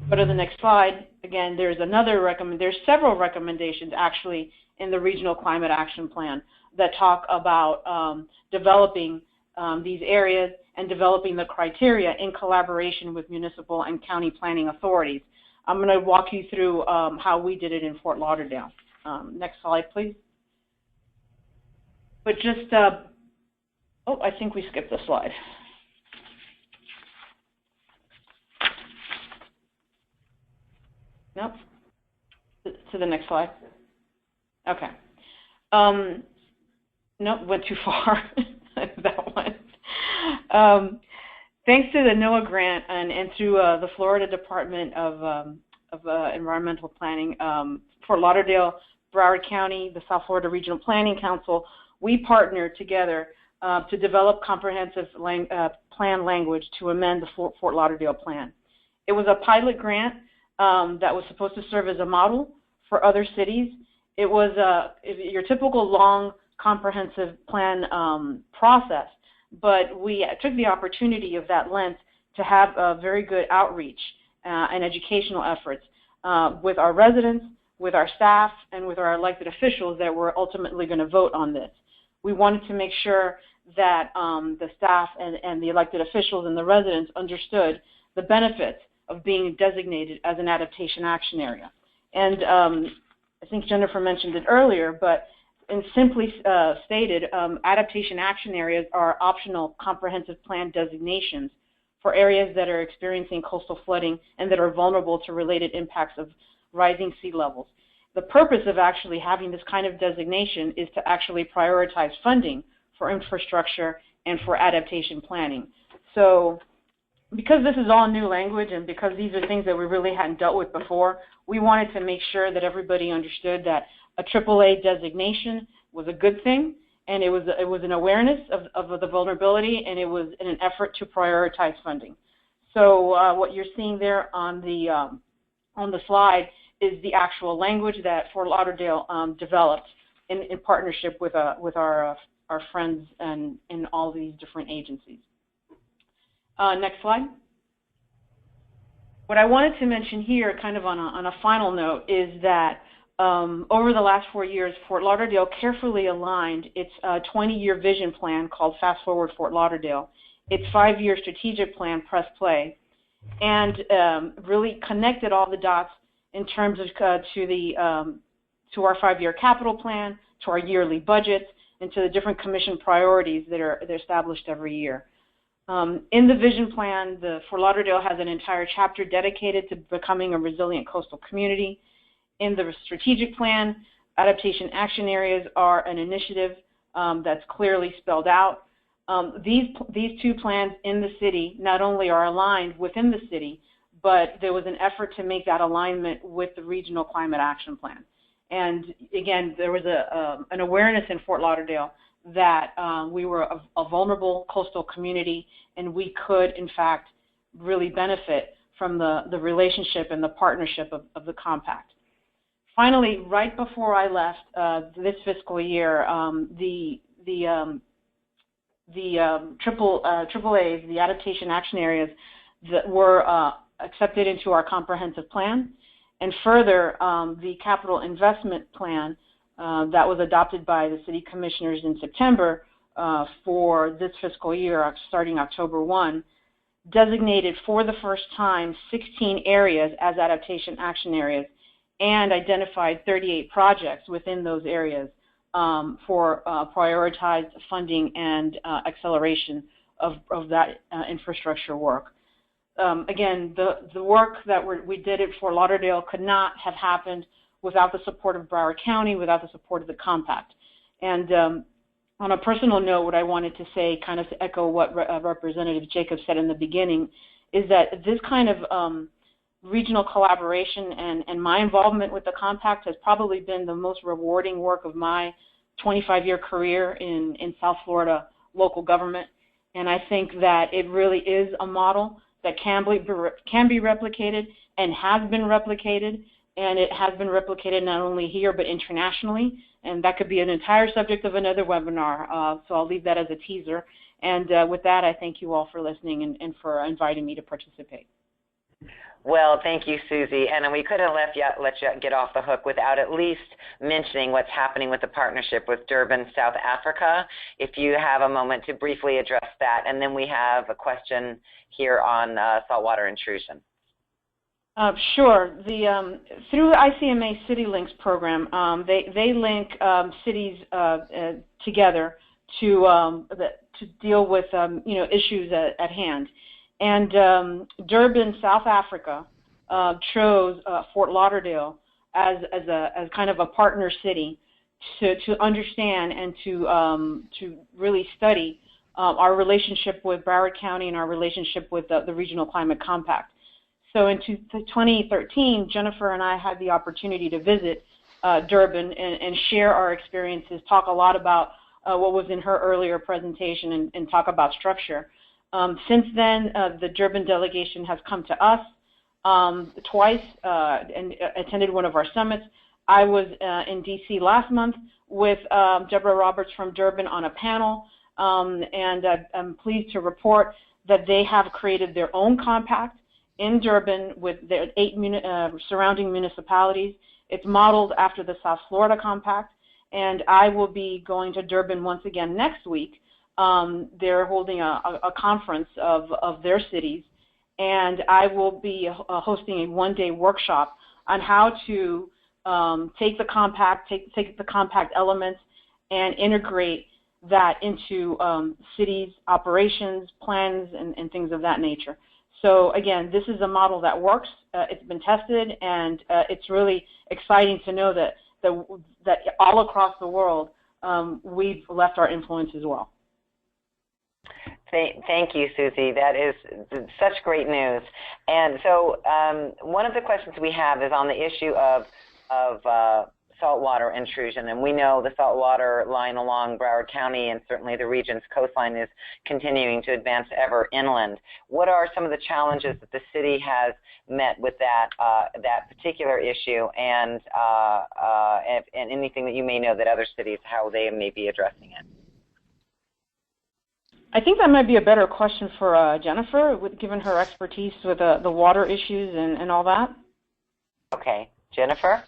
Go to the next slide. Again, there's several recommendations actually in the Regional Climate Action Plan that talk about developing these areas and developing the criteria in collaboration with municipal and county planning authorities. I'm going to walk you through how we did it in Fort Lauderdale. Next slide, please. But just, oh, I think we skipped the slide. Nope. To the next slide. Okay. Nope, went too far. That one. Thanks to the NOAA grant and through the Florida Department of Environmental Planning, Fort Lauderdale, Broward County, the South Florida Regional Planning Council, we partnered together to develop comprehensive plan language to amend the Fort Lauderdale plan. It was a pilot grant that was supposed to serve as a model for other cities. It was your typical long comprehensive plan process, but we took the opportunity of that length to have a very good outreach and educational efforts with our residents, with our staff, and with our elected officials that were ultimately going to vote on this. We wanted to make sure that the staff and the elected officials and the residents understood the benefits of being designated as an adaptation action area. And I think Jennifer mentioned it earlier, but in simply stated, adaptation action areas are optional comprehensive plan designations for areas that are experiencing coastal flooding and that are vulnerable to related impacts of rising sea levels. The purpose of actually having this kind of designation is to actually prioritize funding for infrastructure and for adaptation planning. So because this is all new language and because these are things that we really hadn't dealt with before, we wanted to make sure that everybody understood that a AAA designation was a good thing, and it was an awareness of the vulnerability, and it was in an effort to prioritize funding. So what you're seeing there on the slide is the actual language that Fort Lauderdale developed in partnership with our friends and in all these different agencies. Next slide. What I wanted to mention here, kind of on a final note, is that over the last 4 years, Fort Lauderdale carefully aligned its 20-year vision plan called Fast Forward Fort Lauderdale, its 5-year strategic plan, Press Play, and really connected all the dots in terms of to our 5-year capital plan, to our yearly budgets, and to the different commission priorities that are established every year. In the vision plan, the Fort Lauderdale has an entire chapter dedicated to becoming a resilient coastal community. In the strategic plan, adaptation action areas are an initiative that's clearly spelled out. These two plans in the city not only are aligned within the city, but there was an effort to make that alignment with the Regional Climate Action Plan. And again, there was an awareness in Fort Lauderdale that we were a vulnerable coastal community, and we could, in fact, really benefit from the relationship and the partnership of the compact. Finally, right before I left this fiscal year, the AAAs, the adaptation action areas, that were accepted into our comprehensive plan, and further, the capital investment plan that was adopted by the city commissioners in September for this fiscal year, starting October 1, designated for the first time 16 areas as adaptation action areas and identified 38 projects within those areas for prioritized funding and acceleration of that infrastructure work. Again, the work that we did at Fort Lauderdale could not have happened without the support of Broward County, without the support of the compact. And on a personal note, what I wanted to say, kind of to echo what Representative Jacobs said in the beginning, is that this kind of regional collaboration and my involvement with the compact has probably been the most rewarding work of my 25-year career in South Florida local government. And I think that it really is a model that can be replicated and has been replicated and it has been replicated not only here but internationally, and that could be an entire subject of another webinar, so I'll leave that as a teaser. And with that, I thank you all for listening and for inviting me to participate. Well, thank you, Susie. And we couldn't let you get off the hook without at least mentioning what's happening with the partnership with Durban, South Africa. If you have a moment to briefly address that, and then we have a question here on saltwater intrusion. Sure. Through the ICMA City Links program, they link cities together to deal with issues at hand. And Durban, South Africa, chose Fort Lauderdale as kind of a partner city to understand and to really study our relationship with Broward County and our relationship with the Regional Climate Compact. So in 2013, Jennifer and I had the opportunity to visit Durban and share our experiences, talk a lot about what was in her earlier presentation, and talk about structure. Since then, the Durban delegation has come to us twice and attended one of our summits. I was in D.C. last month with Deborah Roberts from Durban on a panel, and I'm pleased to report that they have created their own compact in Durban with their 8 surrounding municipalities. It's modeled after the South Florida Compact, and I will be going to Durban once again next week. They're holding a conference of their cities, and I will be hosting a one-day workshop on how to take the compact elements and integrate that into cities' operations, plans, and things of that nature. So again, this is a model that works. It's been tested, and it's really exciting to know that all across the world we've left our influence as well. Thank you, Susie. That is such great news. And so one of the questions we have is on the issue of saltwater intrusion. And we know the saltwater line along Broward County and certainly the region's coastline is continuing to advance ever inland. What are some of the challenges that the city has met with that particular issue, and anything that you may know that other cities, how they may be addressing it? I think that might be a better question for Jennifer, given her expertise with the water issues and all that. Okay. Jennifer?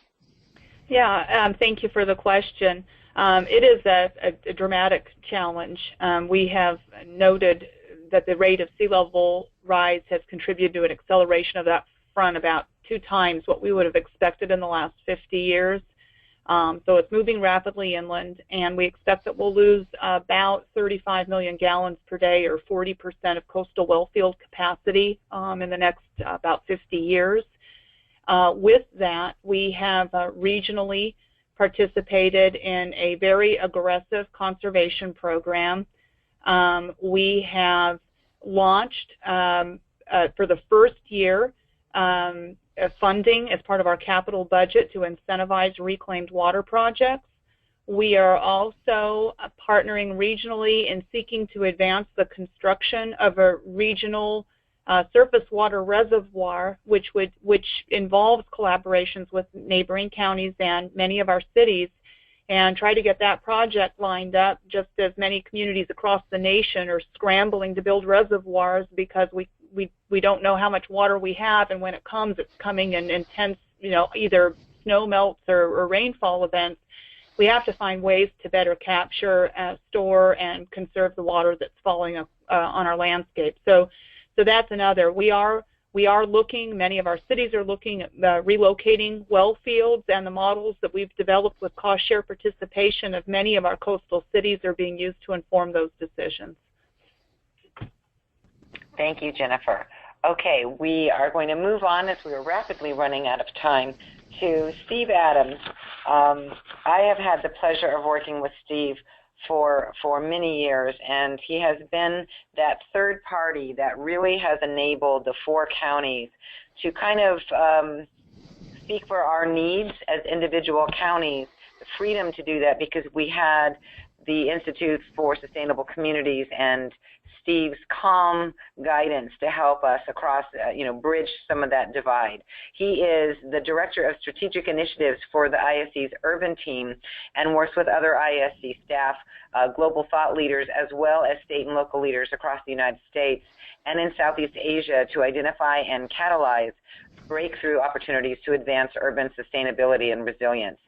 Yeah, thank you for the question. It is a dramatic challenge. We have noted that the rate of sea level rise has contributed to an acceleration of that front about 2 times what we would have expected in the last 50 years. So it's moving rapidly inland, and we expect that we'll lose about 35 million gallons per day, or 40% of coastal well field capacity in the next about 50 years. With that, we have regionally participated in a very aggressive conservation program. We have launched for the first year funding as part of our capital budget to incentivize reclaimed water projects. We are also partnering regionally in seeking to advance the construction of a regional surface water reservoir, which involves collaborations with neighboring counties and many of our cities, and try to get that project lined up, just as many communities across the nation are scrambling to build reservoirs because we don't know how much water we have, and when it comes, it's coming in intense, either snow melts or rainfall events. We have to find ways to better capture, store, and conserve the water that's falling on our landscape. So that's another. We are looking, many of our cities are looking at relocating well fields, and the models that we've developed with cost share participation of many of our coastal cities are being used to inform those decisions. Thank you, Jennifer. Okay, we are going to move on, as we are rapidly running out of time, to Steve Adams. I have had the pleasure of working with Steve for many years, and he has been that third party that really has enabled the 4 counties to kind of speak for our needs as individual counties, the freedom to do that, because we had the Institute for Sustainable Communities and Steve's calm guidance to help us across, bridge some of that divide. He is the Director of Strategic Initiatives for the ISC's Urban Team and works with other ISC staff, global thought leaders, as well as state and local leaders across the United States and in Southeast Asia to identify and catalyze breakthrough opportunities to advance urban sustainability and resilience.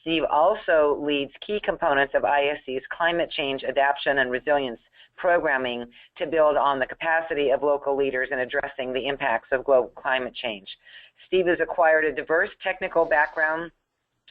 Steve also leads key components of ISC's climate change adaptation and resilience programming to build on the capacity of local leaders in addressing the impacts of global climate change. Steve has acquired a diverse technical background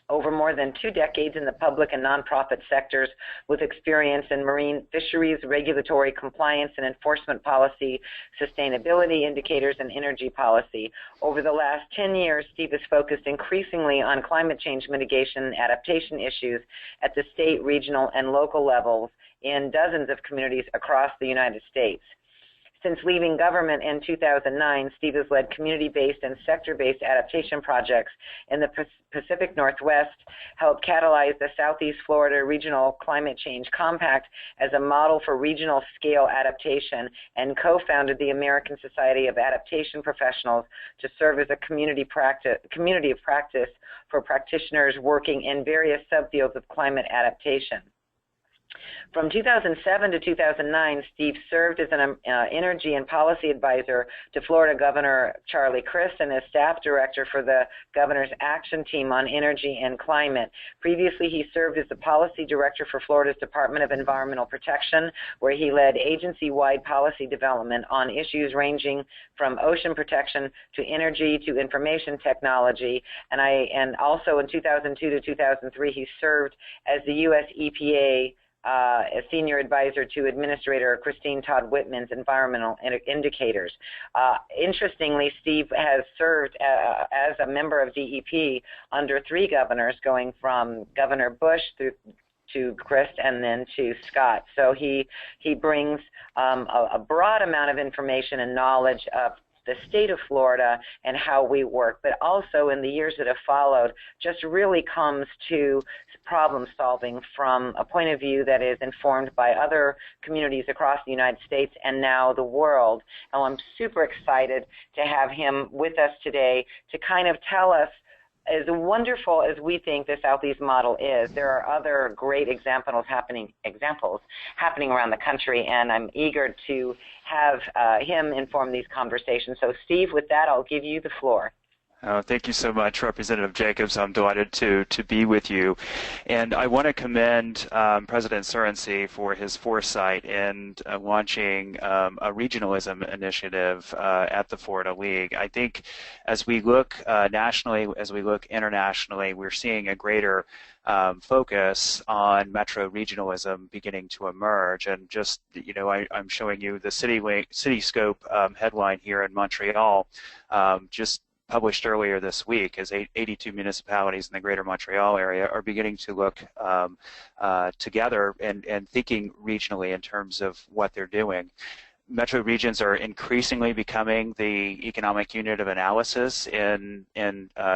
over more than 2 decades in the public and nonprofit sectors with experience in marine fisheries, regulatory compliance and enforcement policy, sustainability indicators, and energy policy. Over the last 10 years, Steve has focused increasingly on climate change mitigation and adaptation issues at the state, regional, and local levels in dozens of communities across the United States. Since leaving government in 2009, Steve has led community-based and sector-based adaptation projects in the Pacific Northwest, helped catalyze the Southeast Florida Regional Climate Change Compact as a model for regional scale adaptation, and co-founded the American Society of Adaptation Professionals to serve as a community of practice for practitioners working in various subfields of climate adaptation. From 2007 to 2009, Steve served as an energy and policy advisor to Florida Governor Charlie Crist and as staff director for the governor's action team on energy and climate. Previously, he served as the policy director for Florida's Department of Environmental Protection, where he led agency-wide policy development on issues ranging from ocean protection to energy to information technology. And also in 2002 to 2003, he served as the U.S. EPA a senior advisor to Administrator Christine Todd Whitman's environmental indicators. Interestingly, Steve has served as a member of DEP under 3 governors, going from Governor Bush through to Crist and then to Scott. So he brings a broad amount of information and knowledge of the state of Florida and how we work, but also in the years that have followed just really comes to problem solving from a point of view that is informed by other communities across the United States and now the world. And I'm super excited to have him with us today to kind of tell us, as wonderful as we think the Southeast model is, there are other great examples happening around the country, and I'm eager to have him inform these conversations. So, Steve, with that, I'll give you the floor. Thank you so much, Representative Jacobs. I'm delighted to be with you. And I want to commend President Surrency for his foresight in launching a regionalism initiative at the Florida League. I think as we look nationally, as we look internationally, we're seeing a greater focus on metro regionalism beginning to emerge. And just, I'm showing you the Cityscope headline here in Montreal, just published earlier this week, as 82 municipalities in the greater Montreal area are beginning to look together and thinking regionally in terms of what they're doing. Metro regions are increasingly becoming the economic unit of analysis in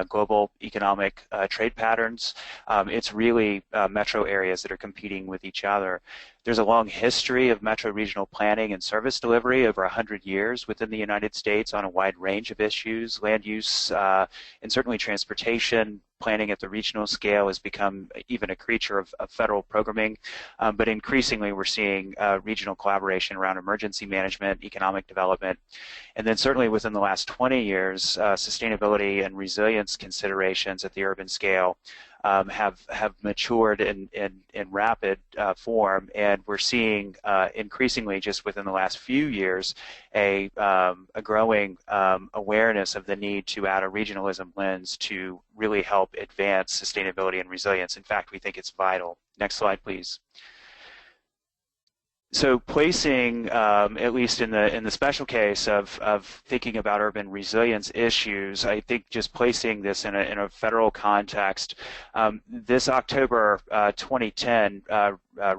global economic trade patterns. It's really metro areas that are competing with each other. There's a long history of metro regional planning and service delivery over 100 years within the United States on a wide range of issues. Land use and certainly transportation planning at the regional scale has become even a creature of federal programming, but increasingly we're seeing regional collaboration around emergency management, economic development, and then certainly within the last 20 years, sustainability and resilience considerations at the urban scale have matured in rapid form, and we're seeing increasingly just within the last few years a growing awareness of the need to add a regionalism lens to really help advance sustainability and resilience. In fact, we think it's vital. Next slide, please. So placing, at least in the special case of thinking about urban resilience issues, I think just placing this in a federal context, this October 2010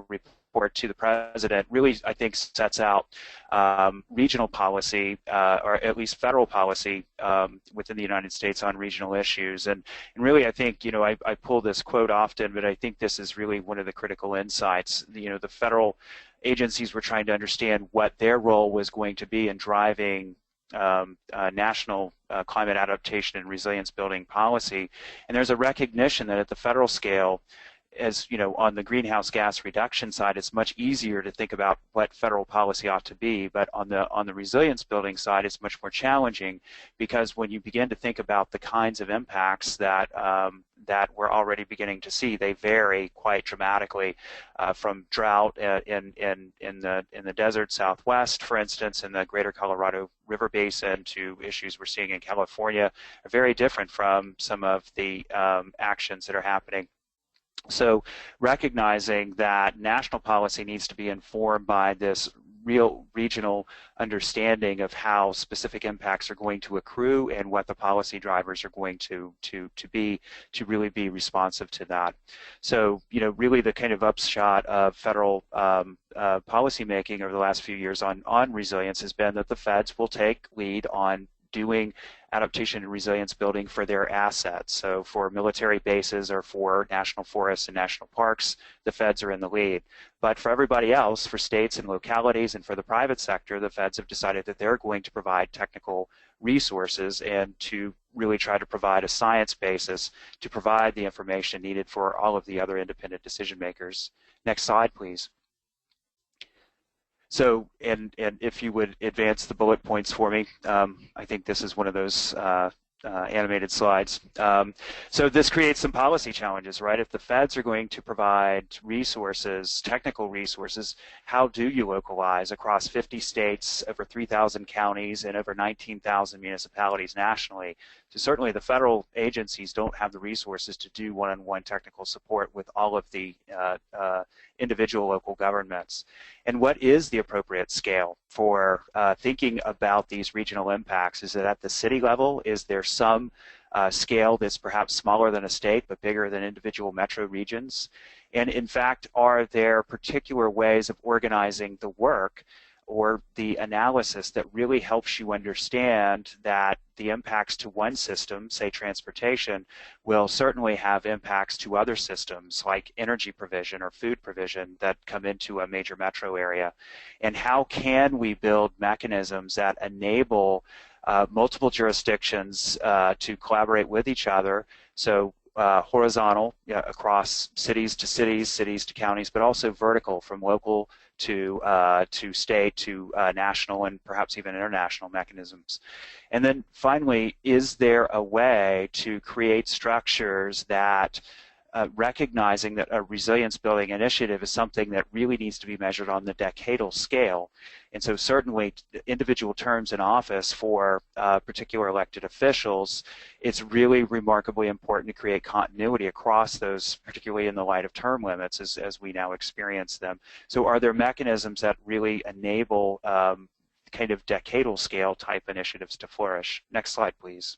report report to the President really, I think, sets out regional policy, or at least federal policy within the United States on regional issues. And really, I think, I pull this quote often, but I think this is really one of the critical insights. The federal agencies were trying to understand what their role was going to be in driving national climate adaptation and resilience building policy. And there's a recognition that at the federal scale, as on the greenhouse gas reduction side, it's much easier to think about what federal policy ought to be. But on the resilience building side, it's much more challenging, because when you begin to think about the kinds of impacts that that we're already beginning to see, they vary quite dramatically, from drought in the desert Southwest, for instance, in the Greater Colorado River Basin, to issues we're seeing in California, are very different from some of the actions that are happening. So recognizing that national policy needs to be informed by this real regional understanding of how specific impacts are going to accrue and what the policy drivers are going to really be responsive to that. So, really the kind of upshot of federal policy making over the last few years on resilience has been that the feds will take lead on doing adaptation and resilience building for their assets. So for military bases or for national forests and national parks, the feds are in the lead. But for everybody else, for states and localities and for the private sector, the feds have decided that they're going to provide technical resources and to really try to provide a science basis to provide the information needed for all of the other independent decision makers. Next slide, please. So, and if you would advance the bullet points for me, I think this is one of those animated slides. So this creates some policy challenges, right? If the feds are going to provide resources, technical resources, how do you localize across 50 states, over 3,000 counties, and over 19,000 municipalities nationally? So certainly the federal agencies don't have the resources to do one-on-one technical support with all of the individual local governments. And what is the appropriate scale for thinking about these regional impacts? Is it at the city level? Is there some scale that's perhaps smaller than a state but bigger than individual metro regions? And in fact, are there particular ways of organizing the work or the analysis that really helps you understand that the impacts to one system, say transportation, will certainly have impacts to other systems like energy provision or food provision that come into a major metro area? And how can we build mechanisms that enable multiple jurisdictions to collaborate with each other? So horizontal, across cities to cities, cities to counties, but also vertical from local to state to national and perhaps even international mechanisms. And then finally, is there a way to create structures that recognizing that a resilience building initiative is something that really needs to be measured on the decadal scale? And so certainly individual terms in office for particular elected officials, it's really remarkably important to create continuity across those, particularly in the light of term limits as we now experience them. So are there mechanisms that really enable kind of decadal scale type initiatives to flourish? Next slide, please.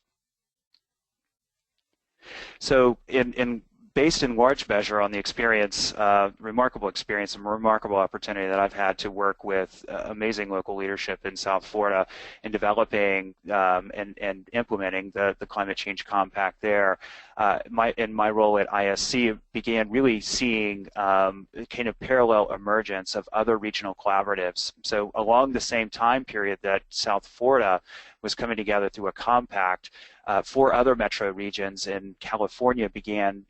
So based in large measure on the experience, remarkable experience and remarkable opportunity that I've had to work with amazing local leadership in South Florida in developing and implementing the Climate Change Compact there. In my role at ISC, began really seeing kind of parallel emergence of other regional collaboratives. So along the same time period that South Florida was coming together through a compact, 4 other metro regions in California began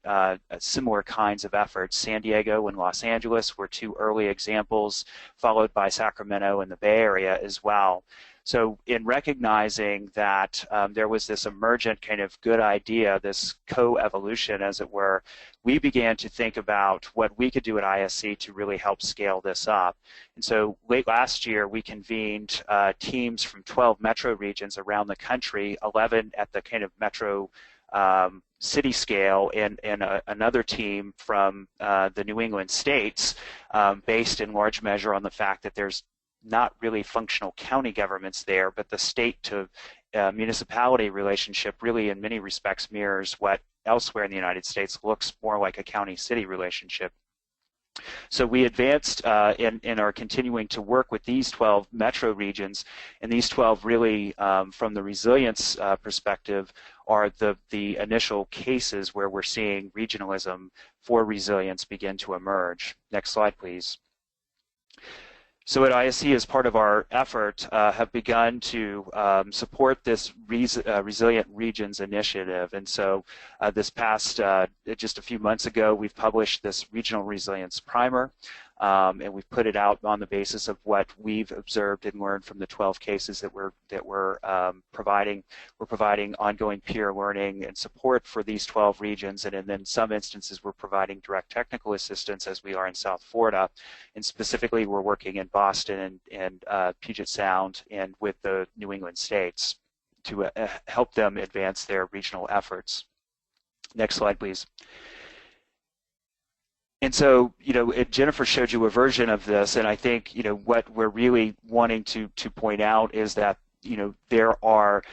similar kinds of efforts. San Diego and Los Angeles were 2 early examples, followed by Sacramento and the Bay Area as well. So in recognizing that there was this emergent kind of good idea, this co-evolution as it were, we began to think about what we could do at ISC to really help scale this up. And so late last year we convened teams from 12 metro regions around the country, 11 at the kind of metro city scale, and another team from the New England states, based in large measure on the fact that there's not really functional county governments there, but the state to municipality relationship really in many respects mirrors what elsewhere in the United States looks more like a county-city relationship. So we advanced and are continuing to work with these 12 metro regions, and these 12 really, from the resilience perspective, are the initial cases where we're seeing regionalism for resilience begin to emerge. Next slide, please. So at ISC, as part of our effort, have begun to support this Resilient Regions initiative. And so this past, just a few months ago, we've published this Regional Resilience Primer, and we've put it out on the basis of what we've observed and learned from the 12 cases that we're providing. We're providing ongoing peer learning and support for these 12 regions, and in some instances we're providing direct technical assistance, as we are in South Florida. And specifically, we're working in Boston and Puget Sound and with the New England states to help them advance their regional efforts. Next slide, please. And so, Jennifer showed you a version of this, and I think, what we're really wanting to point out is that, there are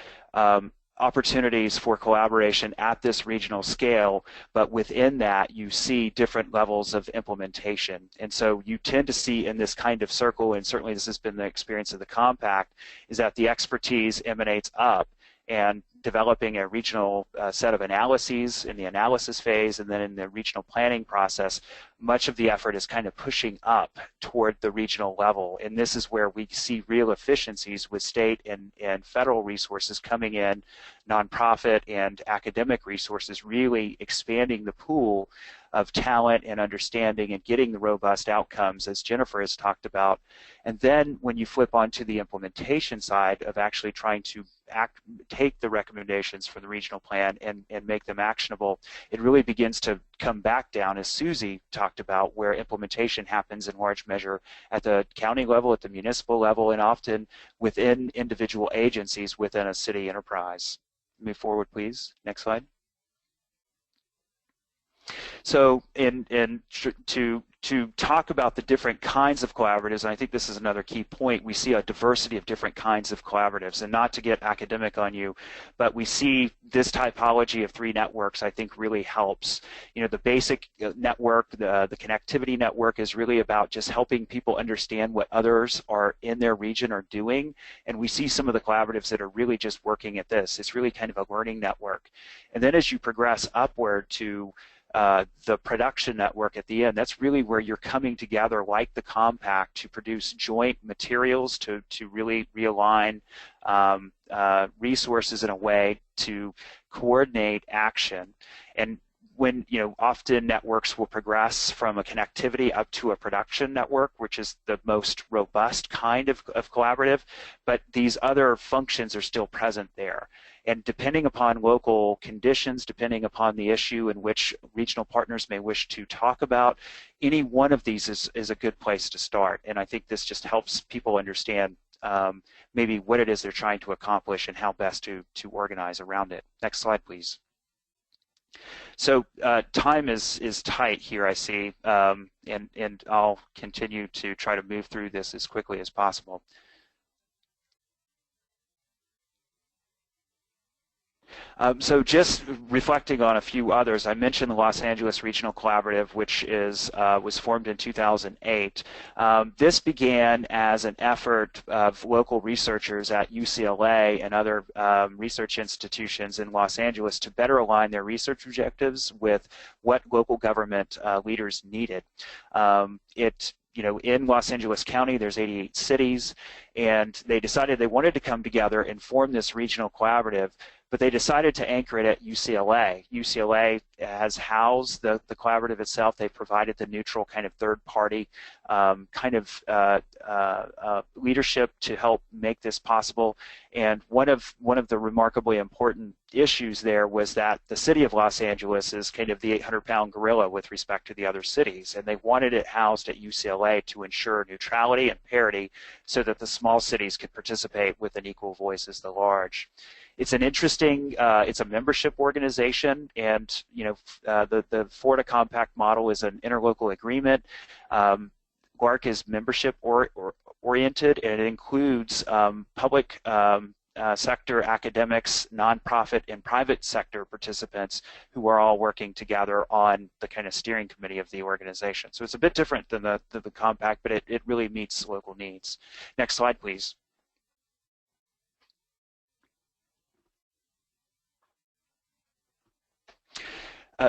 opportunities for collaboration at this regional scale, but within that you see different levels of implementation. And so you tend to see in this kind of circle, and certainly this has been the experience of the compact, is that the expertise emanates up, and developing a regional set of analyses in the analysis phase, and then in the regional planning process, much of the effort is kind of pushing up toward the regional level. And this is where we see real efficiencies with state and federal resources coming in, nonprofit and academic resources really expanding the pool of talent and understanding and getting the robust outcomes, as Jennifer has talked about. And then when you flip onto the implementation side of actually trying to take the recommendations for the regional plan and make them actionable, it really begins to come back down, as Susie talked about, where implementation happens in large measure at the county level, at the municipal level, and often within individual agencies within a city enterprise. Move forward, please. Next slide. So to talk about the different kinds of collaboratives, and I think this is another key point, we see a diversity of different kinds of collaboratives. And not to get academic on you, but we see this typology of 3 networks, I think, really helps. The basic network, the connectivity network, is really about just helping people understand what others are in their region are doing. And we see some of the collaboratives that are really just working at this. It's really kind of a learning network. And then as you progress upward to the production network at the end, that's really where you're coming together like the compact to produce joint materials to really realign resources in a way to coordinate action. And when, often networks will progress from a connectivity up to a production network, which is the most robust kind of collaborative, but these other functions are still present there. And depending upon local conditions, depending upon the issue in which regional partners may wish to talk about, any one of these is a good place to start. And I think this just helps people understand maybe what it is they're trying to accomplish and how best to organize around it. Next slide, please. So time is tight here, I see, and I'll continue to try to move through this as quickly as possible. So just reflecting on a few others, I mentioned the Los Angeles Regional Collaborative, which was formed in 2008. This began as an effort of local researchers at UCLA and other research institutions in Los Angeles to better align their research objectives with what local government leaders needed. In Los Angeles County, there's 88 cities, and they decided they wanted to come together and form this regional collaborative, but they decided to anchor it at UCLA. UCLA has housed the collaborative itself. They provided the neutral kind of third-party leadership to help make this possible. And one of the remarkably important issues there was that the city of Los Angeles is kind of the 800-pound gorilla with respect to the other cities, and they wanted it housed at UCLA to ensure neutrality and parity so that the small cities could participate with an equal voice as the large. It's an interesting, it's a membership organization, and the Florida Compact model is an interlocal agreement. GLARC is membership oriented, and it includes public sector, academics, nonprofit, and private sector participants who are all working together on the kind of steering committee of the organization. So it's a bit different than the compact, but it really meets local needs. Next slide, please.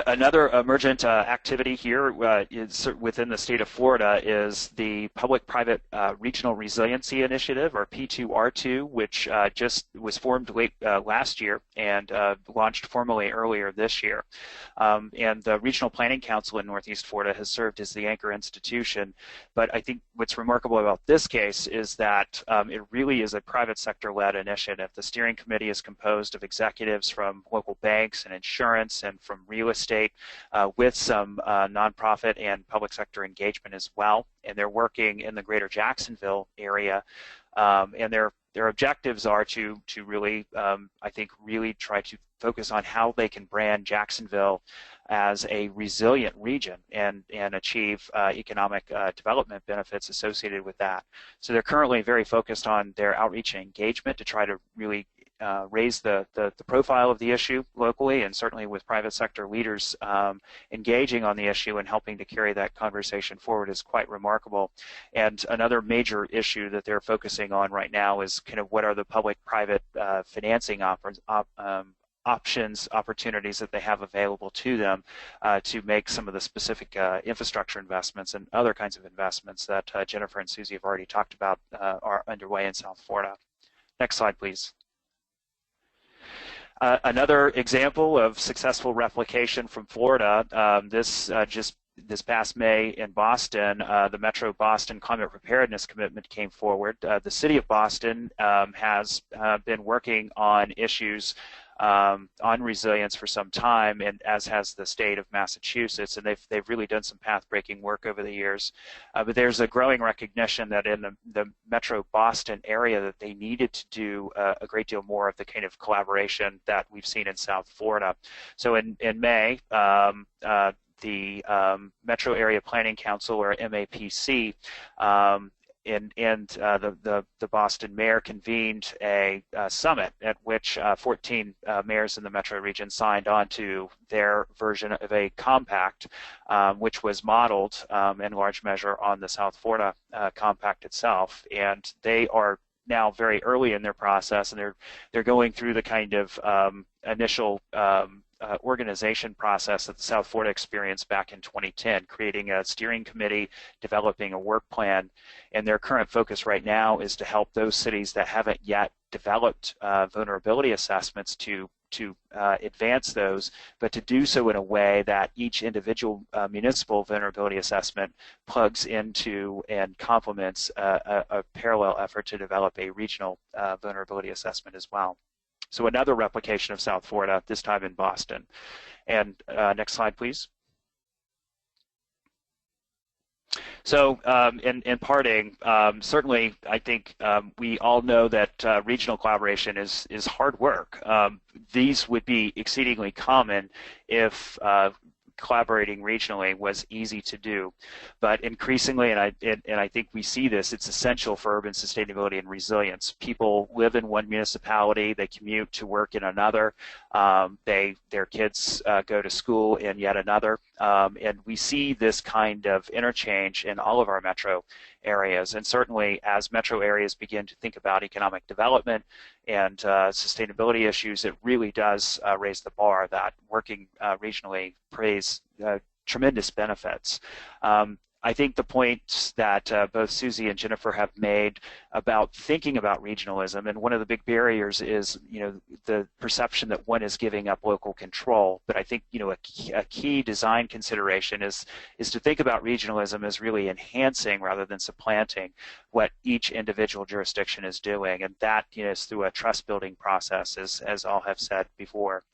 Another emergent activity here is within the state of Florida is the Public-Private Regional Resiliency Initiative, or P2R2, which just was formed late last year and launched formally earlier this year. And the Regional Planning Council in Northeast Florida has served as the anchor institution. But I think what's remarkable about this case is that it really is a private sector-led initiative. The steering committee is composed of executives from local banks and insurance and from real estate, with some nonprofit and public sector engagement as well, and they're working in the greater Jacksonville area, and their objectives are to really, I think, really try to focus on how they can brand Jacksonville as a resilient region and achieve economic development benefits associated with that. So they're currently very focused on their outreach and engagement to try to really raise the profile of the issue locally, and certainly with private sector leaders engaging on the issue and helping to carry that conversation forward is quite remarkable. And another major issue that they're focusing on right now is kind of what are the public-private financing opportunities that they have available to them to make some of the specific infrastructure investments and other kinds of investments that Jennifer and Susie have already talked about are underway in South Florida. Next slide, please. Another example of successful replication from Florida, this past May in Boston, the Metro Boston Climate Preparedness Commitment came forward. The City of Boston has been working on issues on resilience for some time, and as has the state of Massachusetts, and they've really done some path-breaking work over the years. But there's a growing recognition that in the Metro Boston area that they needed to do a great deal more of the kind of collaboration that we've seen in South Florida. So in May, the Metro Area Planning Council, or MAPC, and the Boston mayor convened a summit at which 14 mayors in the metro region signed on to their version of a compact, which was modeled in large measure on the South Florida compact itself. And they are now very early in their process, and they're going through the kind of initial organization process that the South Florida experienced back in 2010, creating a steering committee, developing a work plan, and their current focus right now is to help those cities that haven't yet developed vulnerability assessments to advance those, but to do so in a way that each individual municipal vulnerability assessment plugs into and complements a parallel effort to develop a regional vulnerability assessment as well. So another replication of South Florida, this time in Boston. And next slide, please. So in parting, certainly I think we all know that regional collaboration is hard work. These would be exceedingly common if collaborating regionally was easy to do, but increasingly, and I think we see this, it's essential for urban sustainability and resilience. People live in one municipality, they commute to work in another, their kids go to school in yet another, and we see this kind of interchange in all of our metro areas. And certainly as metro areas begin to think about economic development and sustainability issues, it really does raise the bar that working regionally pays tremendous benefits. I think the points that both Susie and Jennifer have made about thinking about regionalism, and one of the big barriers is, the perception that one is giving up local control. But I think, a key design consideration is to think about regionalism as really enhancing rather than supplanting what each individual jurisdiction is doing, and that is through a trust-building process, as all have said before.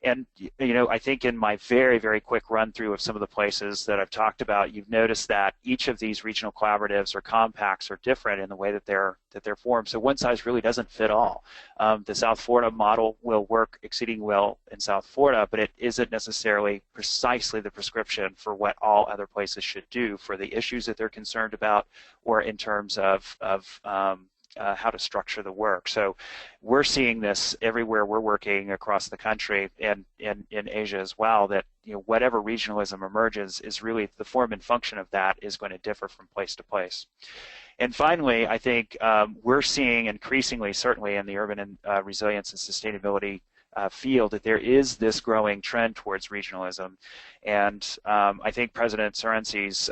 And, I think in my very, very quick run through of some of the places that I've talked about, you've noticed that each of these regional collaboratives or compacts are different in the way that they're formed. So one size really doesn't fit all. The South Florida model will work exceedingly well in South Florida, but it isn't necessarily precisely the prescription for what all other places should do for the issues that they're concerned about, or in terms of how to structure the work. So we're seeing this everywhere we're working across the country and in Asia as well, that whatever regionalism emerges is really the form and function of that is going to differ from place to place. And finally, I think we're seeing increasingly, certainly in the urban and resilience and sustainability field, that there is this growing trend towards regionalism. And I think President Surrency's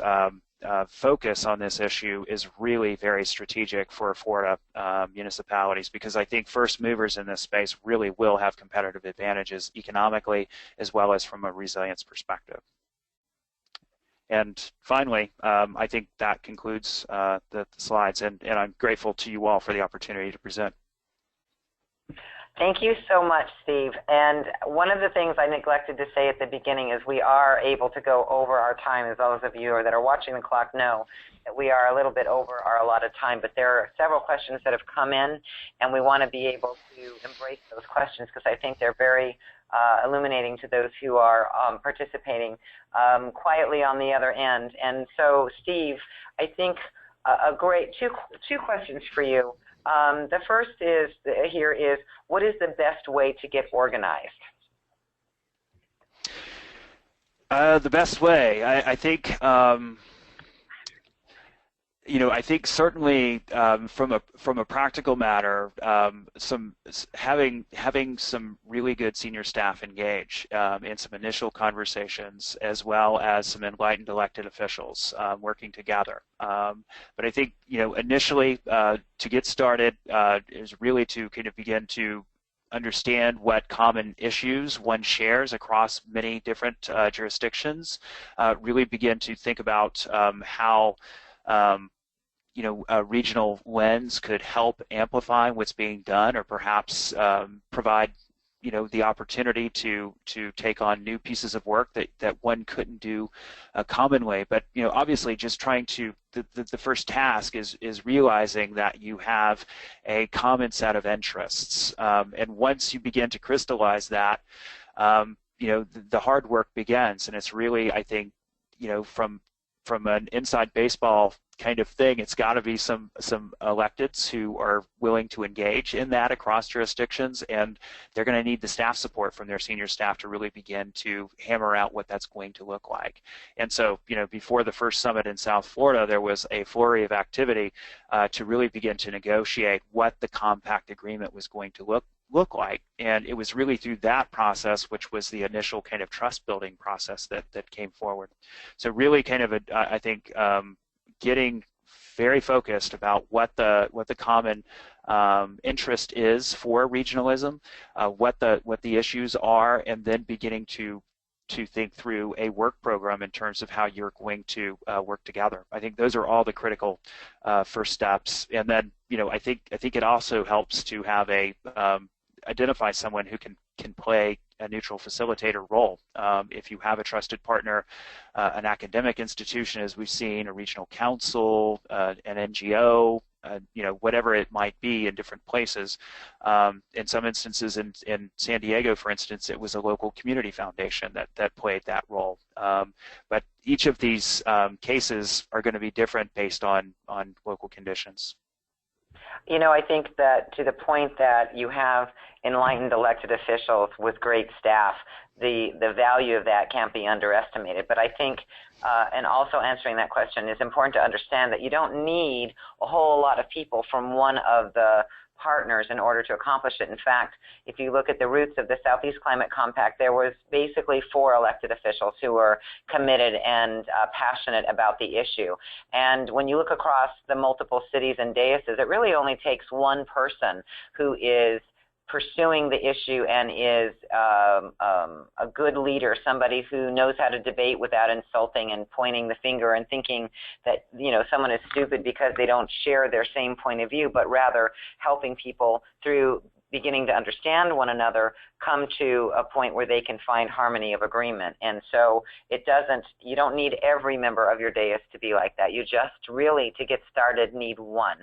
focus on this issue is really very strategic for Florida municipalities, because I think first movers in this space really will have competitive advantages economically as well as from a resilience perspective. And finally, I think that concludes the slides, and I'm grateful to you all for the opportunity to present. Thank you so much, Steve. And one of the things I neglected to say at the beginning is we are able to go over our time, as those of you that are watching the clock know that we are a little bit over our allotted time, but there are several questions that have come in, and we want to be able to embrace those questions because I think they're very illuminating to those who are participating quietly on the other end. And so, Steve, I think a great two questions for you. The first is what is the best way to get organized? The best way, I think, I think certainly from a practical matter, having some really good senior staff engage in some initial conversations, as well as some enlightened elected officials working together. But I think initially to get started is really to kind of begin to understand what common issues one shares across many different jurisdictions. Really begin to think about how a regional lens could help amplify what's being done, or perhaps provide the opportunity to take on new pieces of work that one couldn't do commonly. But obviously, just trying to the first task is realizing that you have a common set of interests, and once you begin to crystallize that, the hard work begins. And it's really, I think, from an inside baseball kind of thing, it's got to be some electeds who are willing to engage in that across jurisdictions, and they're going to need the staff support from their senior staff to really begin to hammer out what that's going to look like. And so, before the first summit in South Florida, there was a flurry of activity to really begin to negotiate what the compact agreement was going to look like. And it was really through that process, which was the initial kind of trust building process that came forward. So really kind of I think getting very focused about what the common interest is for regionalism, what the issues are, and then beginning to think through a work program in terms of how you're going to work together. I think those are all the critical first steps. And then I think it also helps to have identify someone who can play a neutral facilitator role. If you have a trusted partner, an academic institution, as we've seen, a regional council, an NGO, whatever it might be in different places. In some instances, in San Diego, for instance, it was a local community foundation that played that role. But each of these cases are going to be different based on local conditions. I think that to the point that you have enlightened elected officials with great staff, the value of that can't be underestimated. But I think, and also answering that question, is important to understand that you don't need a whole lot of people from one of the partners in order to accomplish it. In fact, if you look at the roots of the Southeast Climate Compact, there was basically 4 elected officials who were committed and passionate about the issue. And when you look across the multiple cities and dioceses, it really only takes one person who is pursuing the issue and is a good leader, somebody who knows how to debate without insulting and pointing the finger and thinking that someone is stupid because they don't share their same point of view, but rather helping people through beginning to understand one another, come to a point where they can find harmony of agreement. And so you don't need every member of your dais to be like that. You just really, to get started, need one.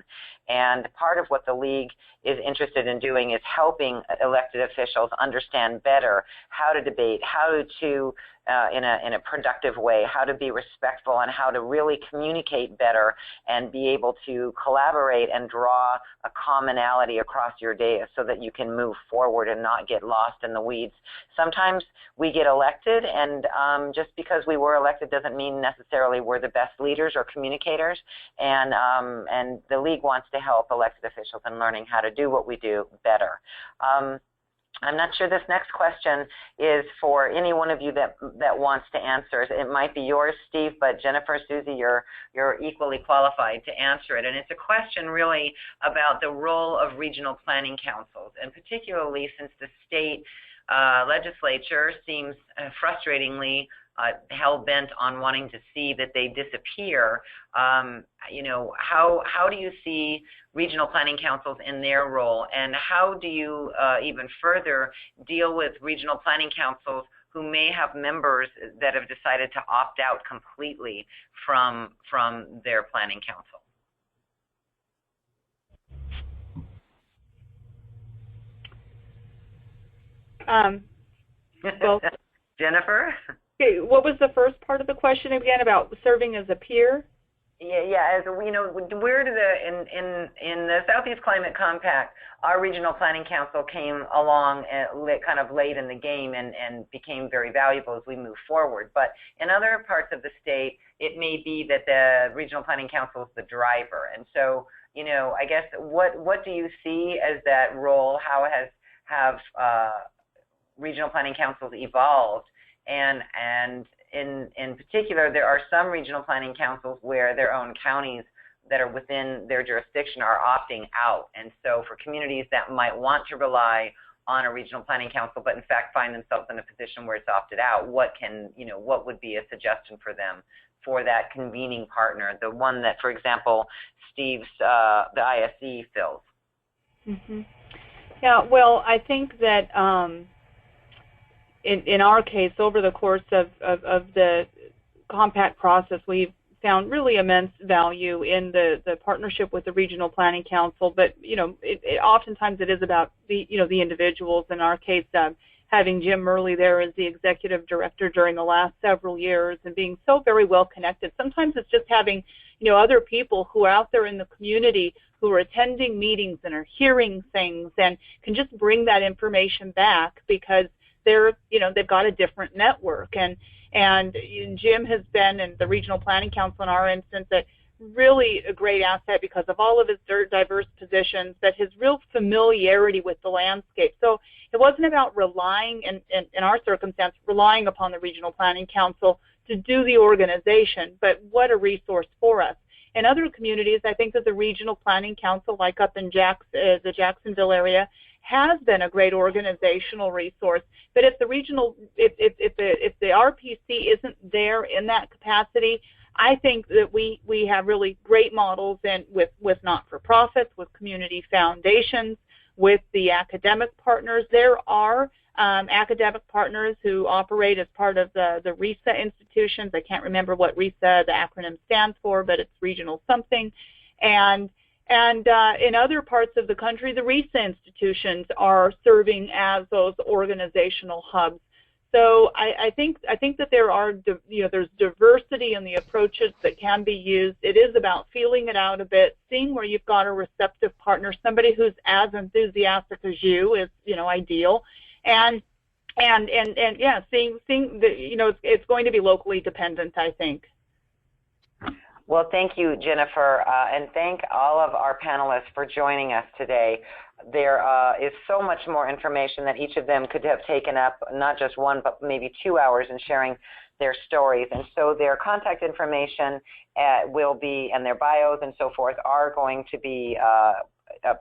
And part of what the League is interested in doing is helping elected officials understand better how to debate, how to in a productive way, how to be respectful, and how to really communicate better and be able to collaborate and draw a commonality across your dais so that you can move forward and not get lost in the weeds. Sometimes we get elected, and just because we were elected doesn't mean necessarily we're the best leaders or communicators, and the League wants to help elected officials in learning how to do what we do better. I'm not sure this next question is for any one of you that wants to answer. It might be yours, Steve, but Jennifer, Susie, you're equally qualified to answer it. And it's a question really about the role of regional planning councils, and particularly since the state legislature seems frustratingly hell-bent on wanting to see that they disappear. You know, how do you see regional planning councils in their role, and how do you even further deal with regional planning councils who may have members that have decided to opt out completely from their planning council? Well, Jennifer? Okay, what was the first part of the question again about serving as a peer? Yeah, as you know, where did in the Southeast Climate Compact, our regional planning council came along kind of late in the game and became very valuable as we move forward. But in other parts of the state, it may be that the regional planning council is the driver. And so, you know, I guess what do you see as that role? How have regional planning councils evolved? And in particular, there are some regional planning councils where their own counties that are within their jurisdiction are opting out. And so for communities that might want to rely on a regional planning council, but in fact find themselves in a position where it's opted out, what would be a suggestion for them for that convening partner, the one that, for example, Steve's, the ISE fills? Mm-hmm. Yeah, well, I think that in our case, over the course of the compact process, we've found really immense value in the partnership with the Regional Planning Council. But you know, oftentimes it is about the individuals. In our case, having Jim Murley there as the executive director during the last several years and being so very well connected. Sometimes it's just having other people who are out there in the community who are attending meetings and are hearing things and can just bring that information back because they've got a different network, and Jim has been, in the Regional Planning Council in our instance, really a great asset because of all of his diverse positions, but his real familiarity with the landscape. So it wasn't about relying, in our circumstance, relying upon the Regional Planning Council to do the organization, but what a resource for us. In other communities, I think that the Regional Planning Council, like up in the Jacksonville area, has been a great organizational resource. But if the RPC isn't there in that capacity, I think that we have really great models with not-for-profits, with community foundations, with the academic partners. There are academic partners who operate as part of the RESA institutions. I can't remember what RESA, the acronym, stands for, but it's regional something. And in other parts of the country, the RESA institutions are serving as those organizational hubs. So I think that there's diversity in the approaches that can be used. It is about feeling it out a bit, seeing where you've got a receptive partner, somebody who's as enthusiastic as you is, ideal, and seeing the, it's going to be locally dependent, I think. Well, thank you, Jennifer, and thank all of our panelists for joining us today. There is so much more information that each of them could have taken up, not just 1, but maybe 2 hours in sharing their stories. And so their contact information will be, and their bios and so forth, are going to be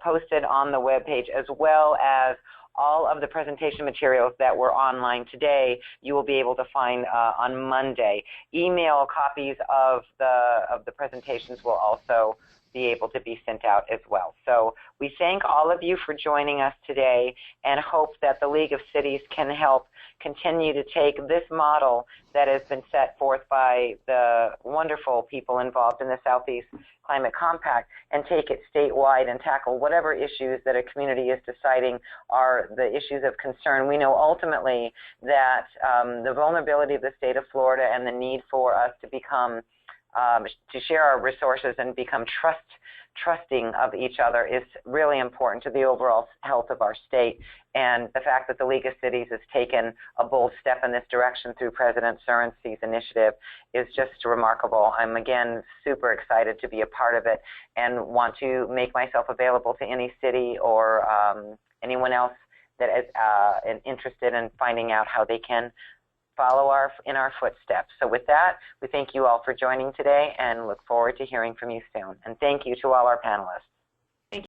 posted on the webpage, as well as all of the presentation materials that were online today you will be able to find on Monday. Email copies of the presentations will also be able to be sent out as well. So we thank all of you for joining us today and hope that the League of Cities can help continue to take this model that has been set forth by the wonderful people involved in the Southeast Climate Compact and take it statewide and tackle whatever issues that a community is deciding are the issues of concern. We know ultimately that the vulnerability of the state of Florida and the need for us to become to share our resources and become trusting of each other is really important to the overall health of our state. And the fact that the League of Cities has taken a bold step in this direction through President Surrency's initiative is just remarkable. I'm again super excited to be a part of it and want to make myself available to any city or anyone else that is interested in finding out how they can follow in our footsteps. So with that, we thank you all for joining today and look forward to hearing from you soon. And thank you to all our panelists.